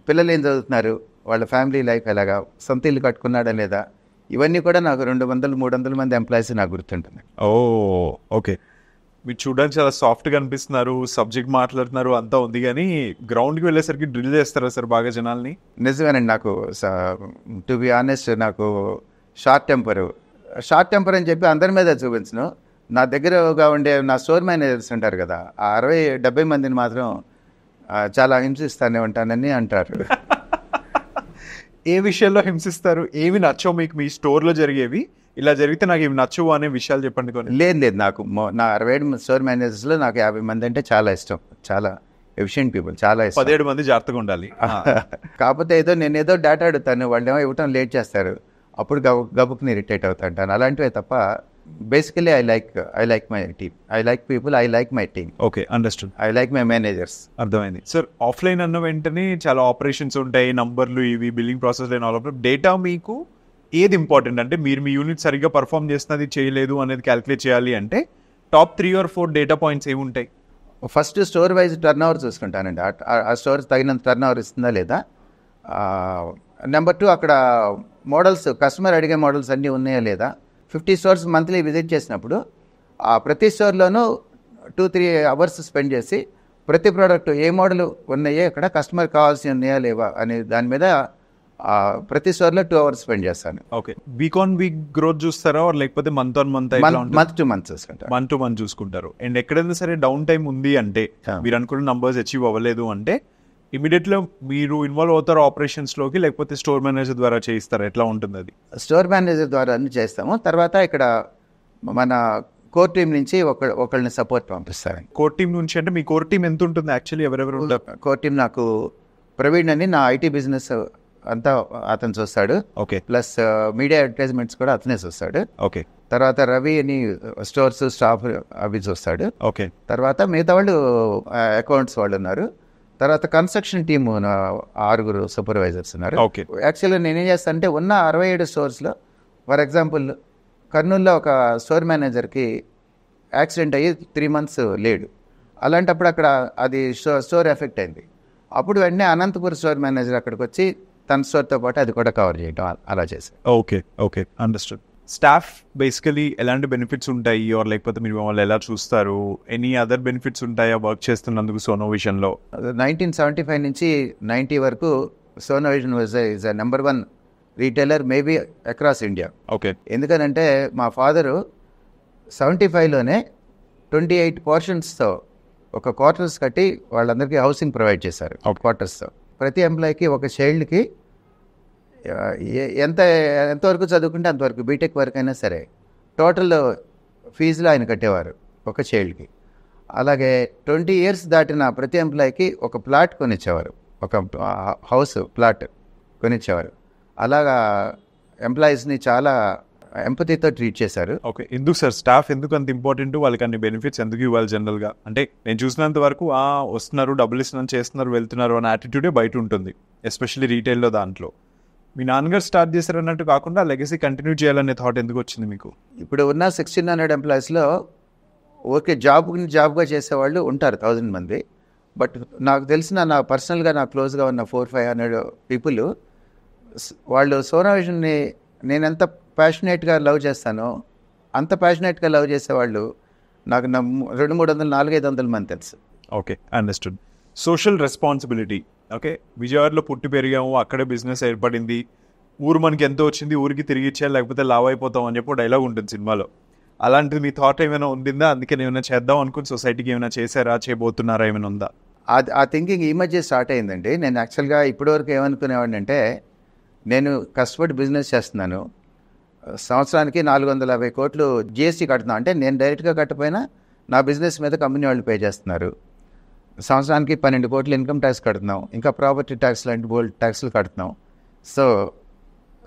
B: పిల్లలు ఏం చదువుతున్నారు, వాళ్ళ ఫ్యామిలీ లైఫ్ ఎలాగా, సొంత ఇల్లు కట్టుకున్నాడా లేదా, ఇవన్నీ కూడా నాకు 200-300 మంది ఎంప్లాయీస్ నాకు గుర్తుంటుంది.
A: ఓకే. మీరు చూడడానికి చాలా సాఫ్ట్గా అనిపిస్తున్నారు, సబ్జెక్ట్ మాట్లాడుతున్నారు, అంతా ఉంది, కానీ గ్రౌండ్కి వెళ్ళేసరికి డ్రిల్ చేస్తారా సార్ బాగా జనాల్ని?
B: నిజమేనండి. నాకు టు బి ఆనెస్ట్ నాకు షార్ట్ టెంపర్ అని చెప్పి అందరి మీద చూపించను. నా దగ్గరగా ఉండే నా స్టోర్ మేనేజర్స్ ఉంటారు కదా, ఆ 60-70 మందిని మాత్రం చాలా హింసిస్తానే ఉంటానని అంటారు.
A: ఏ విషయాల్లో హింసిస్తారు? ఏమి నచ్చవు మీకు మీ స్టోర్లో జరిగేవి? ఇలా జరిగితే నాకు ఇవి నచ్చవు అనే విషయాలు చెప్పండి కొన్ని.
B: లేదు, నాకు నా 67 స్టోర్ మేనేజర్స్లో నాకు 50 మంది అంటే చాలా ఇష్టం. చాలా ఎఫిషియెంట్ పీపుల్, చాలా ఇష్టం.
A: 17 మంది జాగ్రత్తగా ఉండాలి.
B: కాకపోతే నేనేదో డేటా అడుగుతాను, వాళ్ళు ఏమో ఇవ్వటం లేట్ చేస్తారు, అప్పుడు గబుక్ని ఇరిటేట్ అవుతాంటాను. అలాంటివే తప్ప basically I like my team, I like people, I like my team.
A: Okay, understood.
B: I like my managers.
A: అర్థమైంది సార్. ఆఫ్లైన్ అన్న వెంటనే చాలా ఆపరేషన్స్ ఉంటాయి, నంబర్లు, ఇవి billing process line, all of data. మీకు ఏది ఇంపార్టెంట్ అంటే మీరు మీ యూనిట్ సరిగ్గా పర్ఫామ్ చేస్తున్నది చేయలేదు అనేది క్యాలిక్యులేట్ చేయాలి అంటే టాప్ 3 or 4 డేటా పాయింట్స్ ఏమి ఉంటాయి?
B: First store wise turnover చూసుకుంటానండి. ఆ స్టోర్ తగినంత టర్న్ ఓవర్ ఇస్తుందా లేదా. నెంబర్ 2 అక్కడ మోడల్స్, కస్టమర్ అడిగే మోడల్స్ అన్నీ ఉన్నాయా లేదా. 50 స్టోర్స్ మంత్లీ విజిట్ చేసినప్పుడు ప్రతి స్టోర్లోనూ 2-3 అవర్స్ స్పెండ్ చేసి ప్రతి ప్రోడక్ట్ ఏ మోడల్ ఉన్నాయో అక్కడ కస్టమర్ కావాల్సి ఉన్నాయా లేవా అనే దాని మీద ప్రతి స్టోర్లో 2 hours స్పెండ్ చేస్తాను.
A: Okay. Week on week growth చూస్తారా లేకపోతే month on month?
B: Month to month చూసుకుంటారు.
A: మంత్ టు మంత్ చూసుకుంటారు. అండ్ ఎక్కడైనా సరే డౌన్ టైం ఉంది అంటే, మీరు అనుకున్న నంబర్స్ అచీవ్ అవ్వలేదు అంటే ఇమీడియట్గా మీరు ఇన్వాల్వ్ అవుతారు ఆపరేషన్స్లోకి, లేకపోతే స్టోర్ మేనేజర్ ద్వారా చేయిస్తారా? ఎట్లా ఉంటుంది అది?
B: స్టోర్ మేనేజర్ ద్వారా అన్ని చేస్తాము. తర్వాత ఇక్కడ మన కోర్ టీం నుంచి ఒకళ్ళని సపోర్ట్ పంపిస్తారు.
A: కోర్ టీం నుంచి అంటే మీ కోర్ టీం ఎంత ఉంటుంది యాక్చువల్లీ? ఎవరెవరు ఉంటారు
B: కోర్ టీం? నాకు ప్రవీణ్ అని నా ఐటీ బిజినెస్ అంతా అతను చూస్తాడు.
A: ఓకే.
B: ప్లస్ మీడియా అడ్వర్టైజ్మెంట్స్ కూడా అతనే చూస్తాడు.
A: ఓకే.
B: తర్వాత రవి అని స్టోర్స్ స్టాఫ్ అవి చూస్తాడు.
A: ఓకే.
B: తర్వాత మిగతా వాళ్ళు అకౌంట్స్ వాళ్ళు ఉన్నారు. తర్వాత కన్స్ట్రక్షన్ టీమ్ 6 సూపర్వైజర్స్ ఉన్నారు.
A: ఓకే.
B: యాక్చువల్గా నేనేం చేస్తాను అంటే ఉన్న 67 స్టోర్స్లో, ఫర్ ఎగ్జాంపుల్ కర్నూలులో ఒక స్టోర్ మేనేజర్కి యాక్సిడెంట్ అయ్యి 3 months లేడు. అలాంటప్పుడు అక్కడ అది స్టోర్ ఎఫెక్ట్ అయింది. అప్పుడు వెంటనే అనంతపూర్ స్టోర్ మేనేజర్ అక్కడికి వచ్చి తన స్టోర్తో పాటు అది కూడా కవర్ చేయడం అలా చేశారు.
A: Okay, understood. స్టాఫ్ బేసికలీ ఎలాంటి బెనిఫిట్స్ ఉంటాయి, లేకపోతే మీరు వాళ్ళు ఎలా చూస్తారు? ఎనీ అదర్ బెనిఫిట్స్ ఉంటాయా వర్క్ చేస్తున్నందుకు సోనోవిజన్లో?
B: 1975 నుంచి 90 వరకు Sonovision is number 1 retailer maybe across India.
A: Okay.
B: ఎందుకనంటే మా ఫాదరు 75లోనే 28 పోర్షన్స్తో ఒక క్వార్టర్స్ కట్టి వాళ్ళందరికీ హౌసింగ్ ప్రొవైడ్ చేశారు. క్వార్టర్స్తో ప్రతి ఎంప్లాయీకి, ఒక చైల్డ్కి ఎంతవరకు చదువుకుంటే అంతవరకు, బీటెక్ వరకు అయినా సరే టోటల్ ఫీజులో ఆయన కట్టేవారు ఒక చైల్డ్కి. అలాగే 20 years దాటిన ప్రతి ఎంప్లాయీకి ఒక ప్లాట్ కొనిచ్చేవారు, ఒక హౌస్ ప్లాట్ కొనిచ్చేవారు. అలాగా ఎంప్లాయీస్ని చాలా ఎంపతితో ట్రీట్ చేశారు.
A: ఓకే. ఎందుకు సార్ స్టాఫ్ ఎందుకు అంత ఇంపార్టెంట్? వాళ్ళకి అన్ని బెనిఫిట్స్ ఎందుకు ఇవ్వాలి జనరల్గా? అంటే నేను చూసినంత వరకు వస్తున్నారు, డబ్బులు ఇస్తున్నారు, చేస్తున్నారు, వెళ్తున్నారు అనే యాటిట్యూడే బయట ఉంటుంది, ఎస్పెషల్లీ రీటైల్లో. దాంట్లో మీ నాన్నగారు స్టార్ట్ చేశారు అన్నట్టు కాకుండా లెగసీ కంటిన్యూ చేయాలనే థాట్ ఎందుకు వచ్చింది మీకు?
B: ఇప్పుడు ఉన్న 1600 ఎంప్లాయీస్లో ఓకే జాబ్గా చేసేవాళ్ళు ఉంటారు 1000 మంది. బట్ నాకు తెలిసిన నా పర్సనల్గా నాకు క్లోజ్గా ఉన్న 400-500 పీపుల్ వాళ్ళు సోనోవిజన్ని నేను ఎంత ప్యాషనేట్గా లవ్ చేస్తానో అంత ప్యాషనేట్గా లవ్ చేసేవాళ్ళు నాకు 200-300-400-500 మంది తెలుసు.
A: Okay, understood. Social responsibility. Okay, విజయవాడలో పుట్టి పెరిగాము, అక్కడే బిజినెస్ ఏర్పడింది, ఊరు మనకి ఎంతో వచ్చింది, ఊరికి తిరిగి ఇచ్చేయాలి లేకపోతే లావ్ అయిపోతాం అని చెప్పి డైలాగ్ ఉంటుంది సినిమాలో. అలాంటిది మీ థాట్ ఏమైనా ఉండిందా? అందుకే ఏమైనా చేద్దాం అనుకుని సొసైటీకి ఏమైనా చేశారా, చేయబోతున్నారా, ఏమైనా ఉందా?
B: ఆ థింకింగ్ ఈ మధ్య స్టార్ట్ అయిందండి. నేను యాక్చువల్గా ఇప్పటివరకు ఏమనుకునేవాడిని అంటే నేను కష్టపడి బిజినెస్ చేస్తున్నాను, సంవత్సరానికి 450 కోట్లు జిఎస్టీ కడుతున్నాను. అంటే నేను డైరెక్ట్గా కట్టపోయినా నా బిజినెస్ మీద కంపెనీ వాళ్ళు పే చేస్తున్నారు. సంవత్సరానికి 12 కోట్లు ఇన్కమ్ ట్యాక్స్ కడుతున్నాం, ఇంకా ప్రాపర్టీ ట్యాక్స్ లాంటి బోల్డ్ ట్యాక్స్లు కడుతున్నాం. సో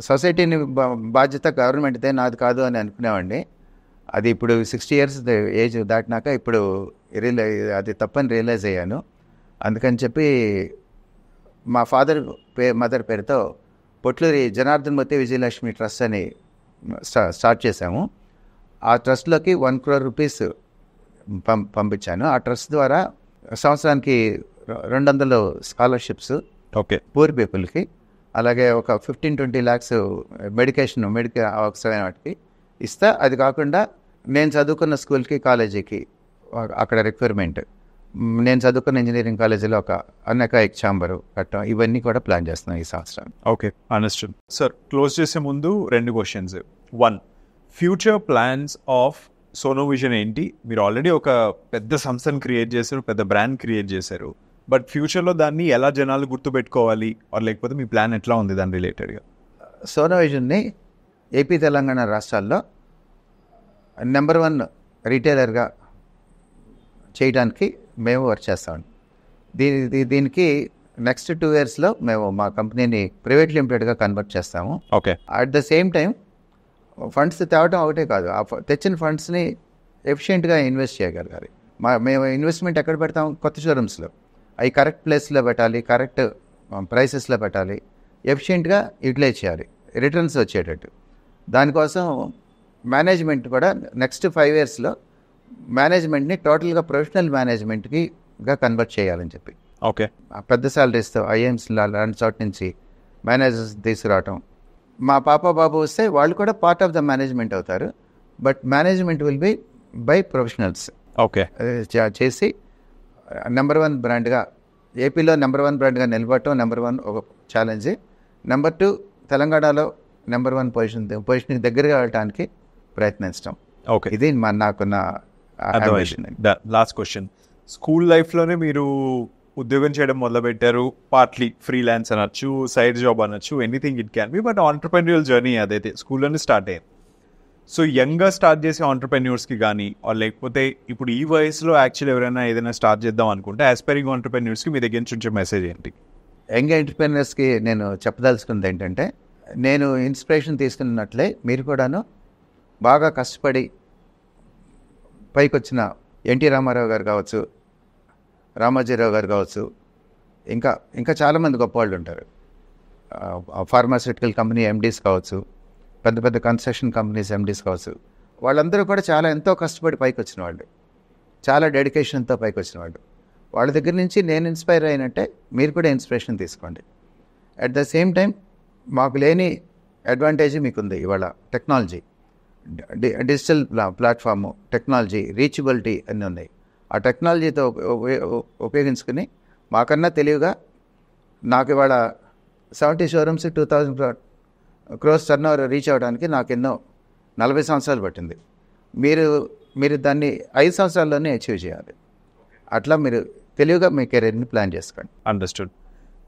B: సొసైటీని బాధ్యత గవర్నమెంట్దే, నాది కాదు అని అనుకునేవాడిని. అది ఇప్పుడు 60 years ఏజ్ దాటినాక ఇప్పుడు అది తప్పని రియలైజ్ అయ్యాను. అందుకని చెప్పి మా ఫాదర్ మదర్ పేరుతో పొట్లూరి జనార్దన్ మూర్తి విజయలక్ష్మి ట్రస్ట్ అని స్టార్ట్ చేశాము. ఆ ట్రస్ట్లోకి 1 crore rupees పంపించాను. ఆ ట్రస్ట్ ద్వారా సంవత్సరానికి 200 స్కాలర్షిప్స్
A: ఓకే
B: పూర్ పీపుల్కి, అలాగే ఒక 15-20 lakhs మెడికేషన్ అవసరమైన వాటికి ఇస్తా. అది కాకుండా నేను చదువుకున్న స్కూల్కి, కాలేజీకి అక్కడ రిక్వైర్మెంట్, నేను చదువుకున్న ఇంజనీరింగ్ కాలేజీలో ఒక అన్నకాయిక్ ఛాంబరు కట్టడం, ఇవన్నీ కూడా ప్లాన్ చేస్తున్నాం ఈ సంవత్సరం.
A: Okay, understood sir. క్లోజ్ చేసే ముందు 2 questions. 1, future plans of Sono vision ఏంటి? మీరు ఆల్రెడీ ఒక పెద్ద సంస్థను క్రియేట్ చేశారు, పెద్ద బ్రాండ్ క్రియేట్ చేశారు, బట్ ఫ్యూచర్లో దాన్ని ఎలా జనాలు గుర్తుపెట్టుకోవాలి, ఆర్ లేకపోతే మీ ప్లాన్ ఎట్లా ఉంది దాని రిలేటెడ్గా?
B: సోనో విజన్ని ఏపీ, తెలంగాణ రాష్ట్రాల్లో నెంబర్ 1 రీటైలర్గా చేయడానికి మేము వర్క్ చేస్తామండి. దీనికి నెక్స్ట్ 2 yearsలో మేము మా కంపెనీని ప్రైవేట్ లిమిటెడ్గా కన్వర్ట్ చేస్తాము.
A: Okay.
B: At the same time funds తేవడం ఒకటే కాదు, ఆ తెచ్చిన ఫండ్స్ని ఎఫిషియెంట్గా ఇన్వెస్ట్ చేయగలగాలి. మేము ఇన్వెస్ట్మెంట్ ఎక్కడ పెడతాం? కొత్త షోరూమ్స్లో. అవి కరెక్ట్ ప్లేస్లో పెట్టాలి, కరెక్ట్ ప్రైసెస్లో పెట్టాలి, ఎఫిషియెంట్గా యూటిలైజ్ చేయాలి, రిటర్న్స్ వచ్చేటట్టు. దానికోసం మేనేజ్మెంట్ కూడా నెక్స్ట్ 5 yearsలో మేనేజ్మెంట్ని టోటల్గా ప్రొఫెషనల్ మేనేజ్మెంట్గా కన్వర్ట్ చేయాలని చెప్పి.
A: ఓకే.
B: పెద్ద సాలరీస్తో ఐఎమ్స్ లాంటి చోట నుంచి మేనేజర్స్ తీసుకురావటం. మా పాప బాబు వస్తే వాళ్ళు కూడా పార్ట్ ఆఫ్ ద మేనేజ్మెంట్ అవుతారు, but management will be by professionals.
A: Okay.
B: చేసి నెంబర్ 1 బ్రాండ్గా ఏపీలో నెంబర్ 1 బ్రాండ్గా నిలబడటం నెంబర్ 1 ఒక ఛాలెంజ్. నెంబర్ 2 తెలంగాణలో నెంబర్ 1 పొజిషన్కి దగ్గరగా వెళ్ళడానికి ప్రయత్నించడం.
A: ఓకే.
B: ఇది నాకున్న
A: లాస్ట్ క్వశ్చన్. స్కూల్ లైఫ్లోనే మీరు ఉద్యోగం చేయడం మొదలుపెట్టారు, పార్ట్లీ ఫ్రీలాన్స్ అనొచ్చు, సైడ్ జాబ్ అనొచ్చు, anything it can be, but entrepreneurial journey అదైతే స్కూల్లోనే స్టార్ట్ అయ్యింది. సో యంగ్గా స్టార్ట్ చేసే ఆంటర్ప్రెన్యూర్స్కి కానీ, లేకపోతే ఇప్పుడు ఈ వయసులో యాక్చువల్లీ ఎవరైనా ఏదైనా స్టార్ట్ చేద్దాం అనుకుంటే ఆస్పైరింగ్ ఆంటర్ప్రెన్యూర్స్కి మీ దగ్గర నుంచి ఉంచే మెసేజ్ ఏంటి?
B: యంగ్ ఎంటర్ప్రెన్యూర్స్కి నేను చెప్పదలుచుకున్నది ఏంటంటే, నేను ఇన్స్పిరేషన్ తీసుకున్నట్లే మీరు కూడాను బాగా కష్టపడి పైకి వచ్చిన ఎన్టీ రామారావు గారు కావచ్చు, రామోజీరావు గారు కావచ్చు, ఇంకా చాలామంది గొప్ప వాళ్ళు ఉంటారు. ఫార్మాస్యూటికల్ కంపెనీ ఎండీస్ కావచ్చు, పెద్ద పెద్ద కన్స్ట్రక్షన్ కంపెనీస్ ఎండీస్ కావచ్చు, వాళ్ళందరూ కూడా ఎంతో కష్టపడి పైకి వచ్చిన వాళ్ళు, చాలా డెడికేషన్తో పైకి వచ్చిన వాళ్ళు. వాళ్ళ దగ్గర నుంచి నేను ఇన్స్పైర్ అయినట్టే మీరు కూడా ఇన్స్పిరేషన్ తీసుకోండి. అట్ ద సేమ్ టైం మాకు లేని అడ్వాంటేజ్ మీకుంది. ఇవాళ technology, digital platform, technology, reachability అన్నీ ఉన్నాయి. ఆ టెక్నాలజీతో ఉపయోగించుకుని మాకన్నా తెలివిగా, నాకు ఇవాళ 70 showrooms 2000 crores turn over reach అవ్వడానికి నాకు 40 సంవత్సరాలు పట్టింది. మీరు దాన్ని 5 సంవత్సరాల్లోనే అచీవ్ చేయాలి. అట్లా మీరు తెలివిగా మీ కెరీర్ని ప్లాన్ చేసుకోండి.
A: అండర్స్టూడ్.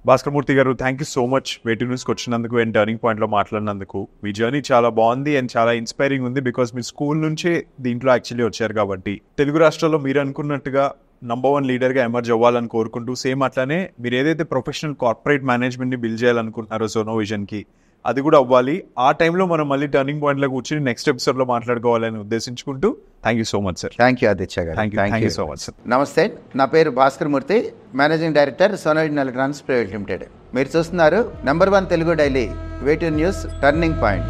A: భాస్కర్ మూర్తి గారు, thank you so much waiting న్యూస్కి వచ్చినందుకు అండ్ టర్నింగ్ పాయింట్లో మాట్లాడినందుకు. మీ జర్నీ చాలా బాగుంది అండ్ చాలా ఇన్స్పైరింగ్ ఉంది, బికాస్ మీరు స్కూల్ నుంచే దీంట్లో యాక్చువల్లీ వచ్చారు కాబట్టి. తెలుగు రాష్ట్రాల్లో మీరు అనుకున్నట్టుగా నంబర్ 1 లీడర్గా ఎమర్జ్ అవ్వాలని కోరుకుంటూ, సేమ్ అట్లానే మీరు ఏదైతే ప్రొఫెషనల్ కార్పొరేట్ మేనేజ్మెంట్ని బిల్డ్ చేయాలనుకుంటున్నారో సోనో విజన్కి, అది కూడా అవ్వాలి. ఆ టైంలో మనం మళ్ళీ టర్నింగ్ పాయింట్లో కూర్చొని నెక్స్ట్ ఎపిసోడ్లో మాట్లాడుకోవాలని ఉద్దేశించుకుంటూ thank you so much sir.
B: Thank you Aditya garu.
A: Thank you so much sir.
B: నమస్తే, నా పేరు Bhaskar Murthy, managing director Sonovision electronics private limited. మీరు చూస్తున్నారు number 1 Telugu daily, waiting news, turning point.